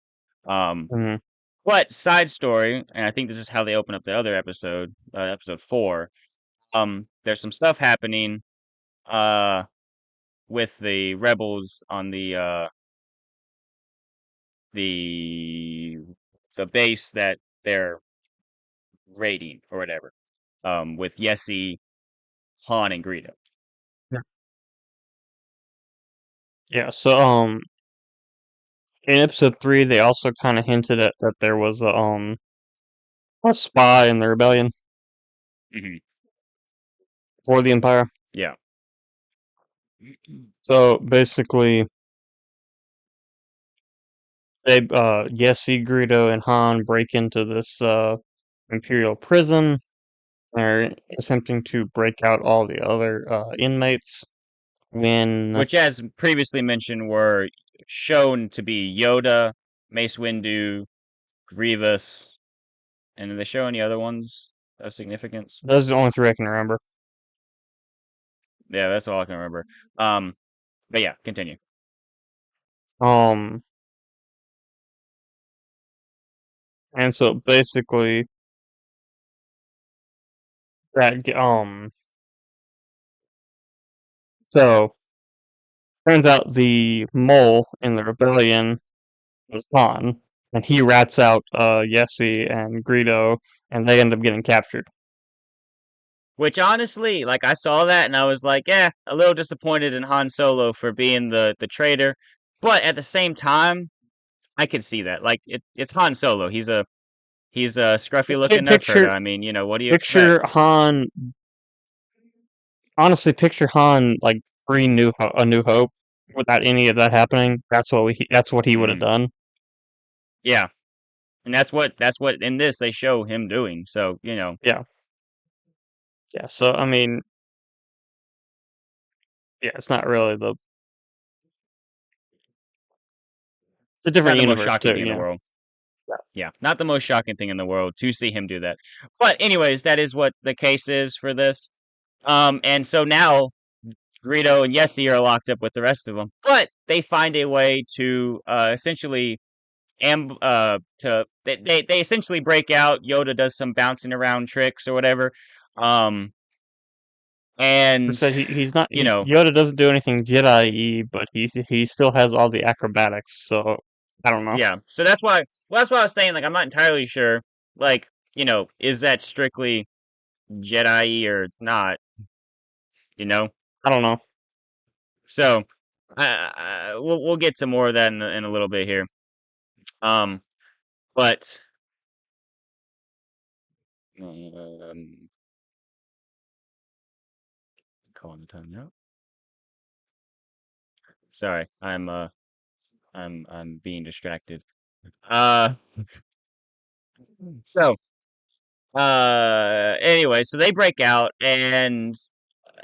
Um, Mhm. but side story, and I think this is how they open up the other episode, episode 4. There's some stuff happening uh with the rebels on the the base that they're raiding or whatever. With Yessi, Han, and Greedo. Yeah. Yeah, so, in episode 3, they also kind of hinted at that there was a spy in the rebellion Hmm. for the Empire. Yeah. So, basically, Yessi, Greedo, and Han break into this, Imperial prison. They're attempting to break out all the other, inmates when Which, as previously mentioned, were shown to be Yoda, Mace Windu, Grievous, and did they show any other ones of significance? those are the only 3 I can remember. Yeah, that's all I can remember. Um, but yeah, continue. Um, and so basically so turns out the mole in the rebellion was Han, and he rats out Yessi and Greedo, and they end up getting captured. Which honestly, like I saw that and I was like, a little disappointed in Han Solo for being the traitor. But at the same time, I could see that. Like it's Han Solo. He's a scruffy looking nerf herder. Picture I mean, what do you expect? picture Han. Honestly, picture Han like pre New A New Hope without any of that happening. That's what he would have Mm, done. yeah. And that's what in this they show him doing. So, Yeah. Yeah. So I mean, yeah, it's not really the. It's a different not the most universe shocking too. thing in the world. Yeah. Yeah, not the most shocking thing in the world to see him do that. But anyways, that is what the case is for this. And so now Rito and Yessie are locked up with the rest of them, but they find a way to essentially they essentially break out. Yoda does some bouncing around tricks or whatever. Um, and So he's not you know, Yoda doesn't do anything Jedi-y, but he still has all the acrobatics. So I don't know. yeah. So that's why I was saying, like, I'm not entirely sure. Like, is that strictly Jedi or not? You know. I don't know. So, we'll get to more of that in a little bit here. Um, but calling the time now. Sorry, I'm being distracted. Uh, so anyway, so they break out, and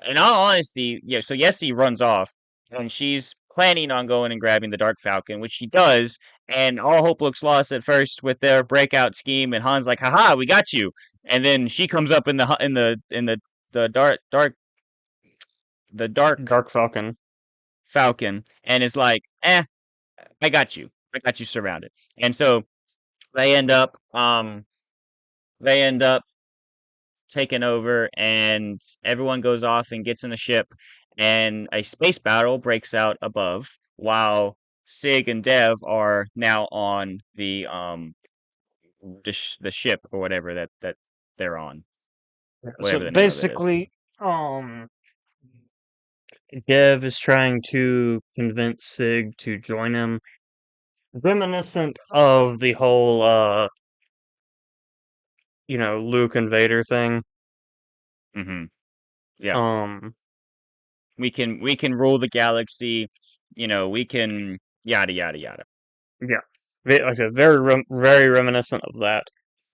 in all honesty, yeah. So Yessie runs off, and she's planning on going and grabbing the Dark Falcon, which she does. And all hope looks lost at first with their breakout scheme. And Han's like, "Haha, we got you!" And then she comes up in the dark Dark Falcon. Falcon and is like, I got you. I got you surrounded." And so they end up um they end up taking over, and everyone goes off and gets in a ship, and a space battle breaks out above while Sig and Dev are now on the ship or whatever that they're on, So whatever the name of it is. basically, Dev is trying to convince Sig to join him, reminiscent of the whole, Luke and Vader thing. Hmm. Yeah. Um, We can rule the galaxy, we can yada yada yada. yeah, like I said, very reminiscent of that,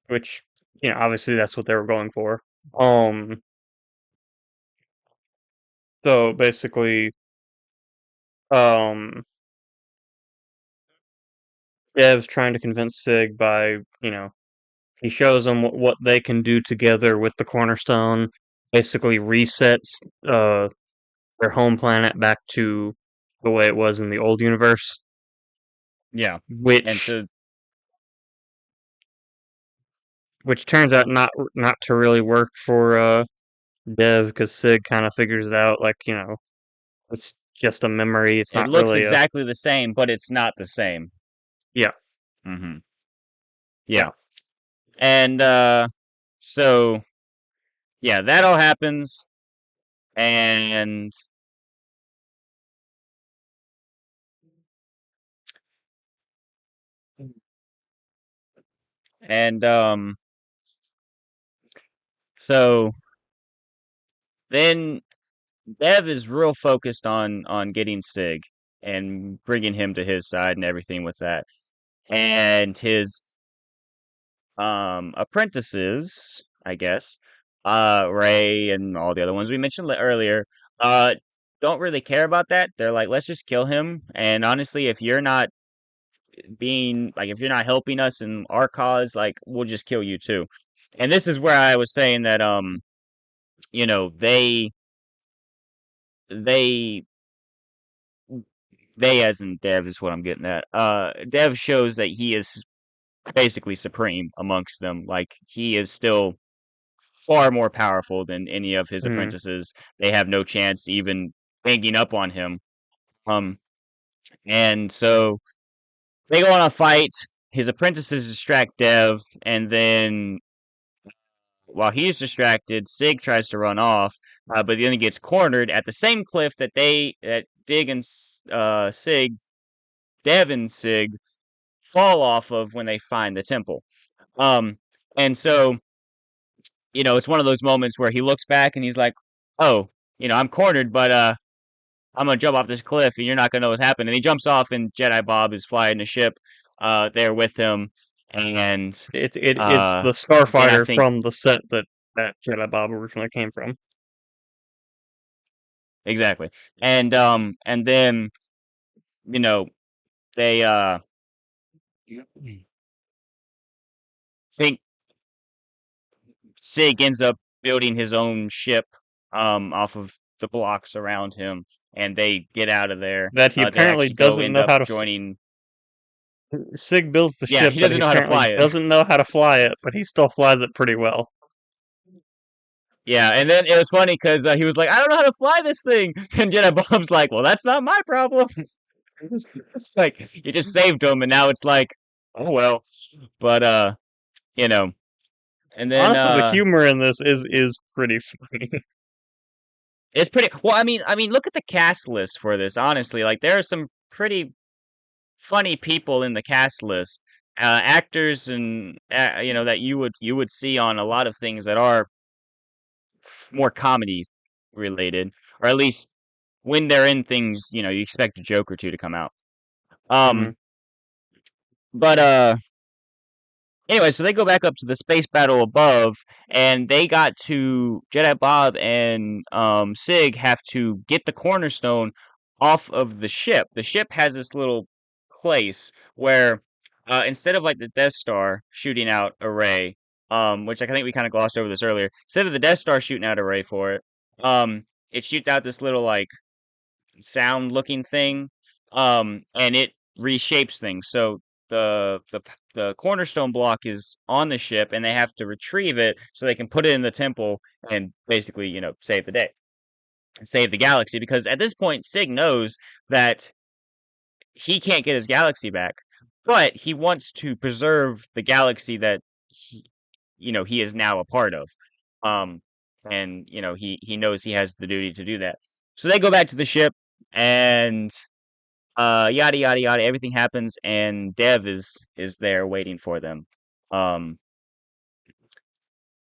which, obviously that's what they were going for. Um, so basically, um, Dev's trying to convince Sig by, he shows them what they can do together with the Cornerstone. Basically, resets their home planet back to the way it was in the old universe, Yeah. And which so which turns out not to really work for Dev because Sig kind of figures it out like it's just a memory. It's it not looks really a exactly the same, but it's not the same. yeah Hmm. yeah Yeah. And so yeah, that all happens, and and so then Dev is real focused on getting Sig and bringing him to his side and everything with that. And his apprentices, I guess, Ray and all the other ones we mentioned earlier, uh don't really care about that. They're like, let's just kill him. And honestly, if you're not if you're not helping us in our cause, like, we'll just kill you too. And this is where I was saying that you know, they they as in Dev is what I'm getting at. Dev shows that he is basically supreme amongst them. Like, he is still far more powerful than any of his mm, apprentices. They have no chance even ganging up on him. Um, and so they go on a fight. His apprentices distract Dev, and then while he's distracted, Sig tries to run off, but then he gets cornered at the same cliff that Dig and Sig, Dev and Sig fall off of when they find the temple. Um, and so it's one of those moments where he looks back and he's like, "Oh, I'm cornered, but I'm gonna jump off this cliff, and you're not gonna know what's happened." And he jumps off, and Jedi Bob is flying the ship there with him. and It's the then I starfighter think from the set that Jedi Bob originally came from. exactly, and then you know they think Sig ends up building his own ship off of the blocks around him, and they get out of there. That he They apparently actually go doesn't end know up how to. joining. Sig builds the Yeah, ship, he but he doesn't know how to apparently fly it. doesn't know how to fly it, but he still flies it pretty well. Yeah, and then it was funny because he was like, "I don't know how to fly this thing," and Jedi Bob's like, "Well, that's not my problem." It's like you just saved him, and now it's like, oh well. But you know, and then Honestly, the humor in this is pretty funny. it's pretty. Well, I mean, look at the cast list for this. Honestly, like there are some pretty funny people in the cast list, actors, and that you would see on a lot of things that are more comedy related, or at least when they're in things, you expect a joke or two to come out. Hmm. Um, but anyway, so they go back up to the space battle above, and they got to Jedi Bob and Sig have to get the cornerstone off of the ship. The ship has this little place where instead of like the Death Star shooting out a ray, which I think we kind of glossed over this earlier, instead of the Death Star shooting out a ray for it, it shoots out this little like sound looking thing, and it reshapes things. So the cornerstone block is on the ship, and they have to retrieve it so they can put it in the temple and basically, save the day and save the galaxy. Because at this point, Sig knows that he can't get his galaxy back, but he wants to preserve the galaxy that he is now a part of. Um, and he knows he has the duty to do that. So they go back to the ship, and yada yada yada. Everything happens, and Dev is there waiting for them. Um,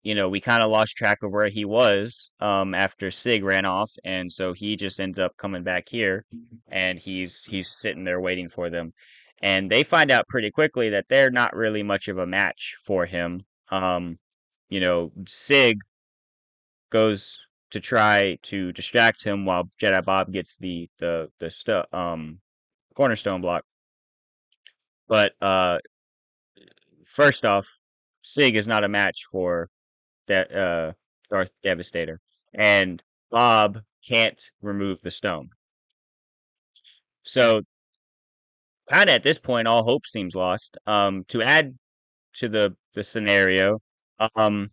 we kind of lost track of where he was after Sig ran off, and so he just ended up coming back here, and he's sitting there waiting for them, and they find out pretty quickly that they're not really much of a match for him. Sig goes to try to distract him while Jedi Bob gets the cornerstone block. But first off, Sig is not a match for that Darth Devastator, and Bob can't remove the stone. So, kind of at this point, all hope seems lost. To add to the scenario, um,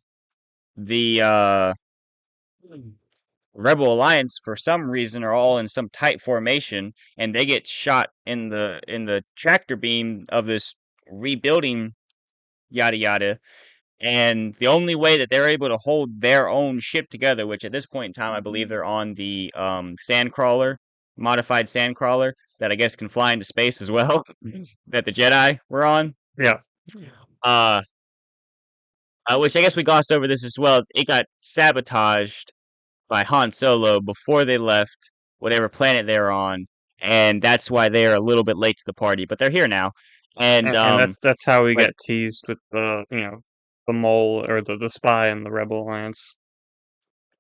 the Rebel Alliance, for some reason, are all in some tight formation, and they get shot in the tractor beam of this rebuilding yada yada. And the only way that they're able to hold their own ship together, which at this point in time I believe they're on the Sandcrawler, modified Sandcrawler that I guess can fly into space as well, that the Jedi were on. Yeah. Uh, which I guess we glossed over this as well. It got sabotaged by Han Solo before they left whatever planet they're on, and that's why they're a little bit late to the party. But they're here now, and And that's how we but get teased with the mole or the spy in the Rebel Alliance.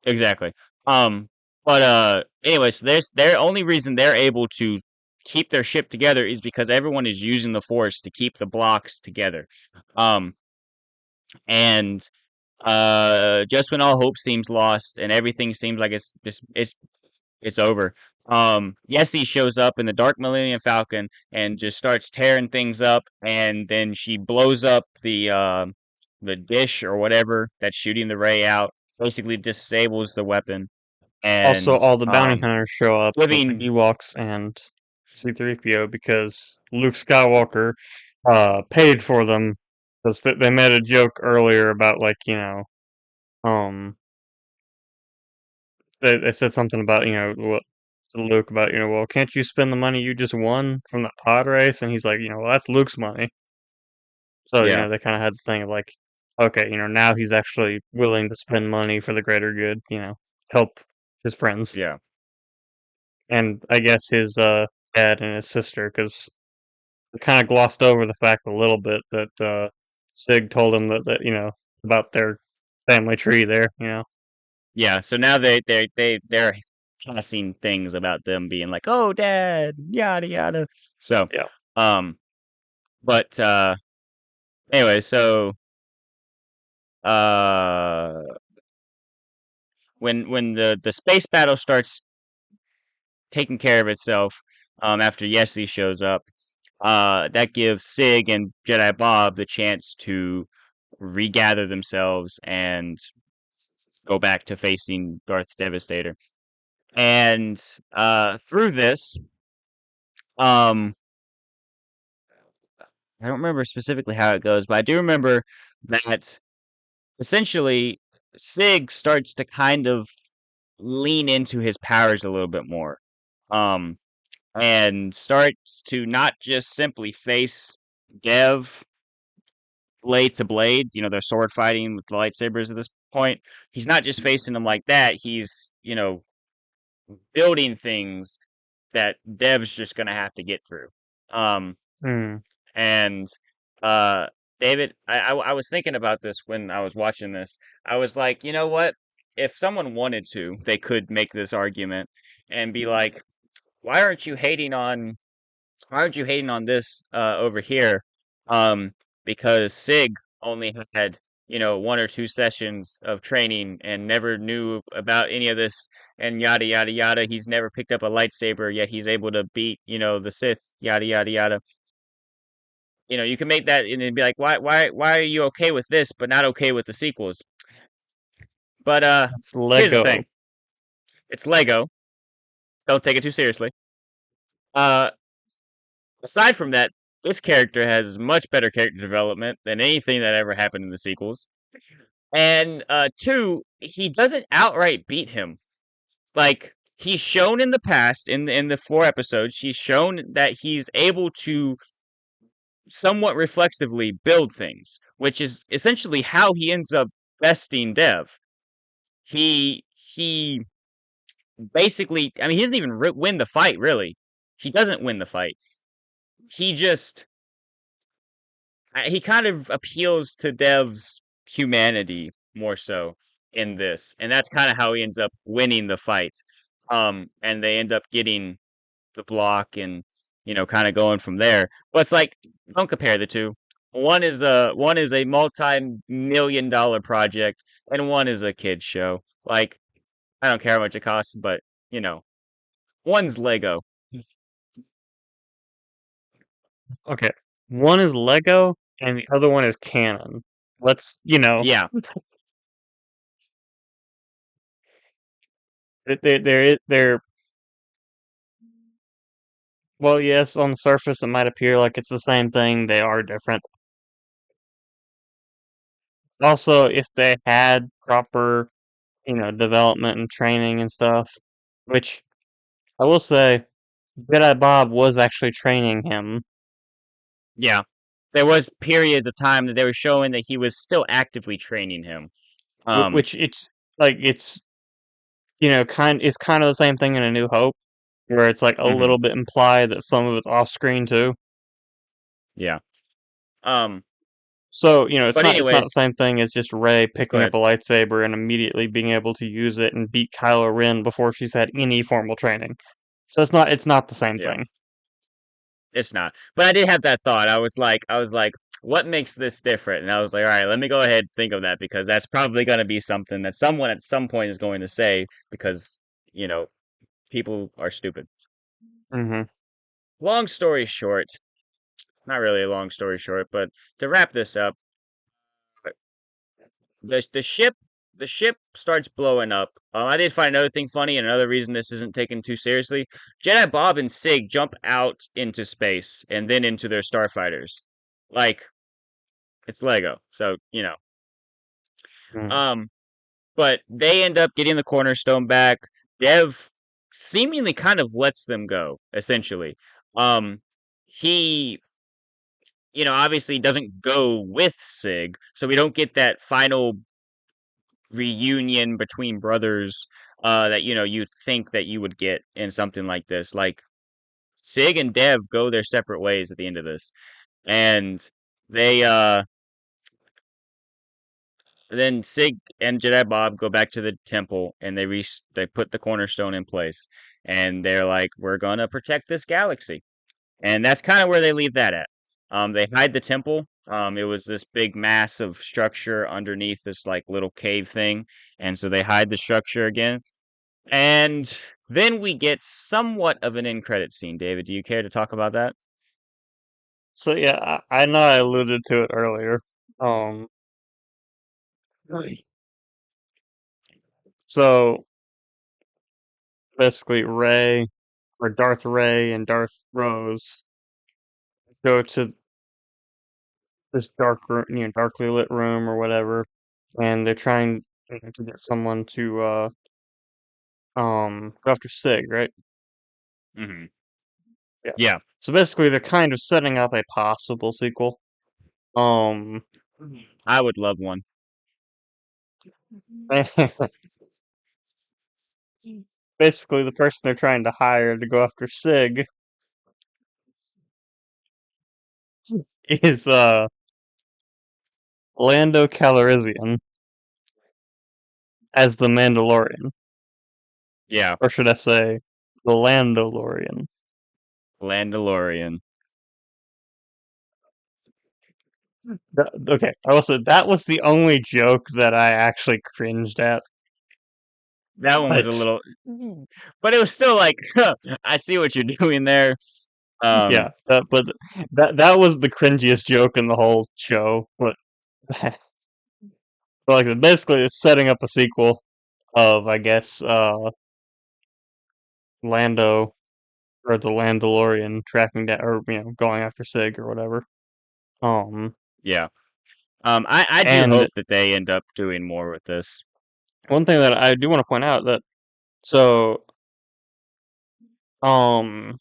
exactly. Um, but anyways, their only reason they're able to keep their ship together is because everyone is using the Force to keep the blocks together. Um, and just when all hope seems lost and everything seems like it's over. Yessie shows up in the Dark Millennium Falcon and just starts tearing things up, and then she blows up the dish or whatever that's shooting the ray out. Basically, disables the weapon, Also, and all the bounty hunters show up, the living. Ewoks and C-3PO, because Luke Skywalker paid for them, because they made a joke earlier about, like, um they said something about, what to Luke about, well, can't you spend the money you just won from that pod race? And he's like, well, that's Luke's money. So, Yeah, they kind of had the thing of like, okay, now he's actually willing to spend money for the greater good, help his friends. yeah, And I guess his dad and his sister, because kind of glossed over the fact a little bit that Sig told him that about their family tree there. Yeah, so now they're passing things about them being like, "Oh, Dad, yada yada." So, Yeah. um, but anyway, so uh, when the space battle starts taking care of itself, after Wesley shows up, that gives Sig and Jedi Bob the chance to regather themselves and go back to facing Darth Devastator. And through this, um, I don't remember specifically how it goes, but I do remember that essentially Sig starts to kind of lean into his powers a little bit more. Um, and starts to not just simply face Dev blade to blade, they're sword fighting with the lightsabers at this point. He's not just facing them like that, he's, building things that Dev's just gonna have to get through. Um, Mm. and uh, David, I was thinking about this when I was watching this. I was like, you know what? If someone wanted to, they could make this argument and be like, why aren't you hating on this over here? Um, because Sig only had, one or two sessions of training and never knew about any of this and yada yada yada. He's never picked up a lightsaber, yet he's able to beat, the Sith, yada yada yada. You can make that and then be like, why are you okay with this but not okay with the sequels? But It's here's the Lego. thing. It's Lego. Don't take it too seriously. Uh Aside from that, this character has much better character development than anything that ever happened in the sequels. And two, he doesn't outright beat him. Like he's shown in the past, in the 4 episodes, he's shown that he's able to somewhat reflexively build things, which is essentially how he ends up besting Dev. He basically, I mean, he doesn't even win the fight. Really, he doesn't win the fight. He just he kind of appeals to Dev's humanity more so in this, and that's kind of how he ends up winning the fight. And they end up getting the block and kind of going from there. But it's like don't compare the two. One is a multi-million-dollar project, and one is a kids show. Like I don't care how much it costs, but you know, one's Lego. Okay. One is Lego and the other one is canon. Let's, Yeah, they're well, yes, on the surface it might appear like it's the same thing. They are different. Also, if they had proper, development and training and stuff, which I will say, Jedi Bob was actually training him, yeah. There was periods of time that they were showing that he was still actively training him. Um, which it's like it's kind of the same thing in A New Hope, where it's like a mhm, little bit implied that some of it's off screen too. yeah. Um, So, it's but not the anyways, same thing as just Rey go picking up ahead. a lightsaber and immediately being able to use it and beat Kylo Ren before she's had any formal training. So it's not the same Yeah, thing. it's not. But I did have that thought. I was like, what makes this different? And I was like, all right, let me go ahead and think of that because that's probably going to be something that someone at some point is going to say because you know people are stupid. Hmm. Long story short, not really a long story short, but to wrap this up, the ship starts blowing up. I did find another thing funny, and another reason this isn't taken too seriously. Jedi Bob and Sig jump out into space and then into their starfighters, like it's Lego. So Mm. um, but they end up getting the cornerstone back. Dev seemingly kind of lets them go. Essentially, he obviously doesn't go with Sig, so we don't get that final reunion between brothers that you think that you would get in something like this. Like Sig and Dev go their separate ways at the end of this, and they then Sig and Jedi Bob go back to the temple and they put the cornerstone in place, and they're like, "We're gonna protect this galaxy," and that's kind of where they leave that at. They hide the temple. It was this big, massive structure underneath this like little cave thing, and so they hide the structure again. And then we get somewhat of an end credit scene. David, do you care to talk about that? So yeah, I know I alluded to it earlier. Um, so basically, Ray or Darth Ray and Darth Rose go to this dark room, darkly lit room or whatever, and they're trying to get someone to go after Sig, right? Hmm. Yeah. Yeah. So basically, they're kind of setting up a possible sequel. Um, I would love one. basically, the person they're trying to hire to go after Sig is Lando Calrissian as the Mandalorian, Yeah, or should I say, the Landolorian. Landalorian. Okay, I will say that was the only joke that I actually cringed at. That one was a But little, but it was still like, I see what you're doing there. Um, yeah, that was the cringiest joke in the whole show. But like basically, it's setting up a sequel of I guess Lando or the Landolorian tracking down or going after Sig or whatever. Um, yeah. I do and hope that they end up doing more with this. one thing that I do want to point out that so um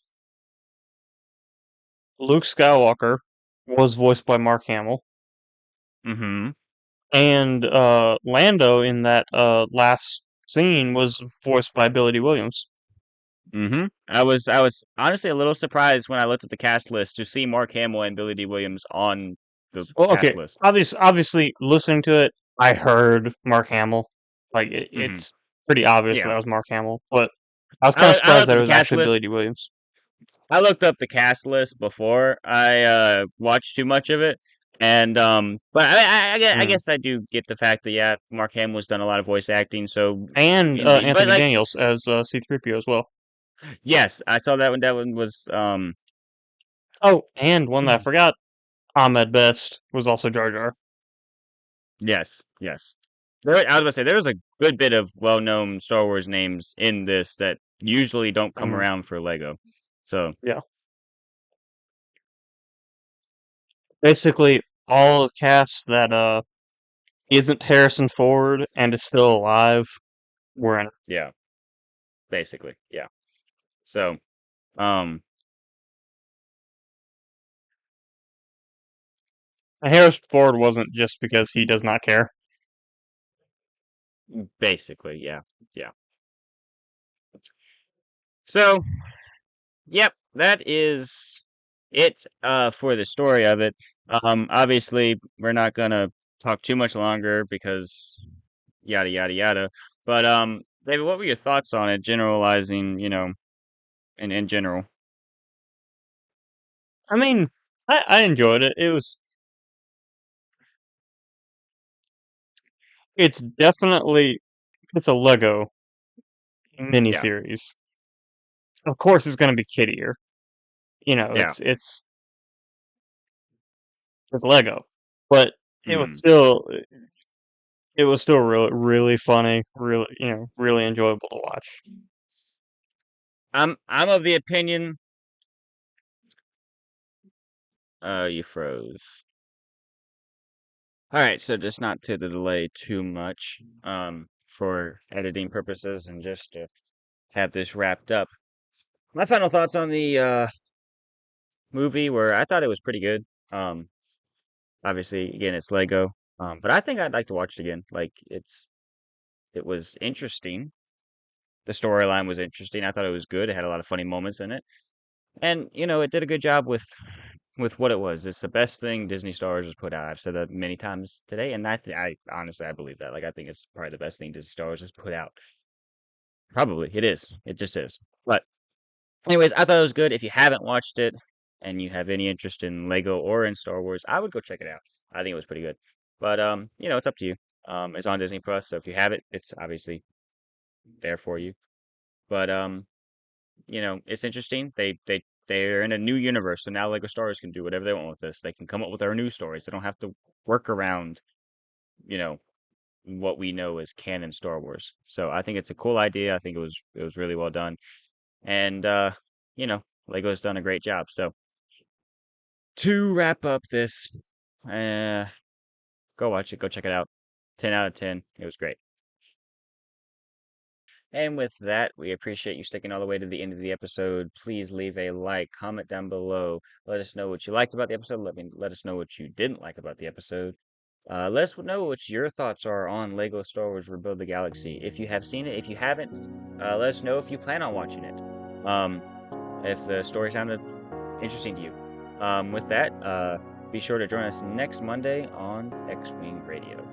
Luke Skywalker was voiced by Mark Hamill, Mm-hmm. and Lando in that last scene was voiced by Billy D. Williams. Mm-hmm. I was honestly a little surprised when I looked at the cast list to see Mark Hamill and Billy D. Williams on the Well, cast okay, list. obviously, listening to it, I heard Mark Hamill. Like Mm-hmm. it's pretty obvious that Yeah. was Mark Hamill, but I was kind of I surprised looked that at it the was cast actually list. Billy D. Williams. I looked up the cast list before I watched too much of it, and but I Mm. guess I do get the fact that yeah, Mark Hamill's done a lot of voice acting, so And but Anthony like Daniels as C-3PO as well. yes, I saw that one. That one was Oh, and one that I forgot, Ahmed Best was also Jar Jar. yes, yes. I was gonna say there was a good bit of well-known Star Wars names in this that usually don't come Mm, around for Lego. So yeah. Basically, all the cast that isn't Harrison Ford and is still alive were in it. yeah, basically, yeah. So um, And Harrison Ford wasn't just because he does not care. basically, yeah, yeah. So yep, that is it for the story of it. Obviously, we're not gonna talk too much longer because yada yada yada. But David, what were your thoughts on it, generalizing, in general? I mean, I enjoyed it. It's definitely it's a Lego Yeah, miniseries. Of course, it's going to be kiddier. yeah. It's Lego, but it was Hmm. still it was still really funny, really really enjoyable to watch. I'm of the opinion. You froze. All right, so just not to delay too much, for editing purposes and just to have this wrapped up. My final thoughts on the movie were I thought it was pretty good. Um, Obviously, again, it's Lego. But I think I'd like to watch it again. Like it was interesting. The storyline was interesting. I thought it was good. It had a lot of funny moments in it, and it did a good job with with what it was. It's the best thing Disney Star Wars has put out. I've said that many times today, and I honestly I believe that. Like I think it's probably the best thing Disney Star Wars has put out. Probably it is. It just is. But anyways, I thought it was good. If you haven't watched it and you have any interest in Lego or in Star Wars, I would go check it out. I think it was pretty good. But it's up to you. It's on Disney Plus, so if you have it, it's obviously there for you. But it's interesting. They're in a new universe, so now Lego Star Wars can do whatever they want with this. They can come up with their new stories. They don't have to work around, you know, what we know as canon Star Wars. So I think it's a cool idea. I think it was really well done. And Lego's done a great job. So to wrap up this, uh go watch it, go check it out. 10 out of 10. It was great. And with that, we appreciate you sticking all the way to the end of the episode. Please leave a like, comment down below. Let us know what you liked about the episode. Let us know what you didn't like about the episode. Let us know what your thoughts are on Lego Star Wars Rebuild the Galaxy. If you have seen it, if you haven't, let us know if you plan on watching it. If the story sounded interesting to you. With that, be sure to join us next Monday on X-Wing Radio.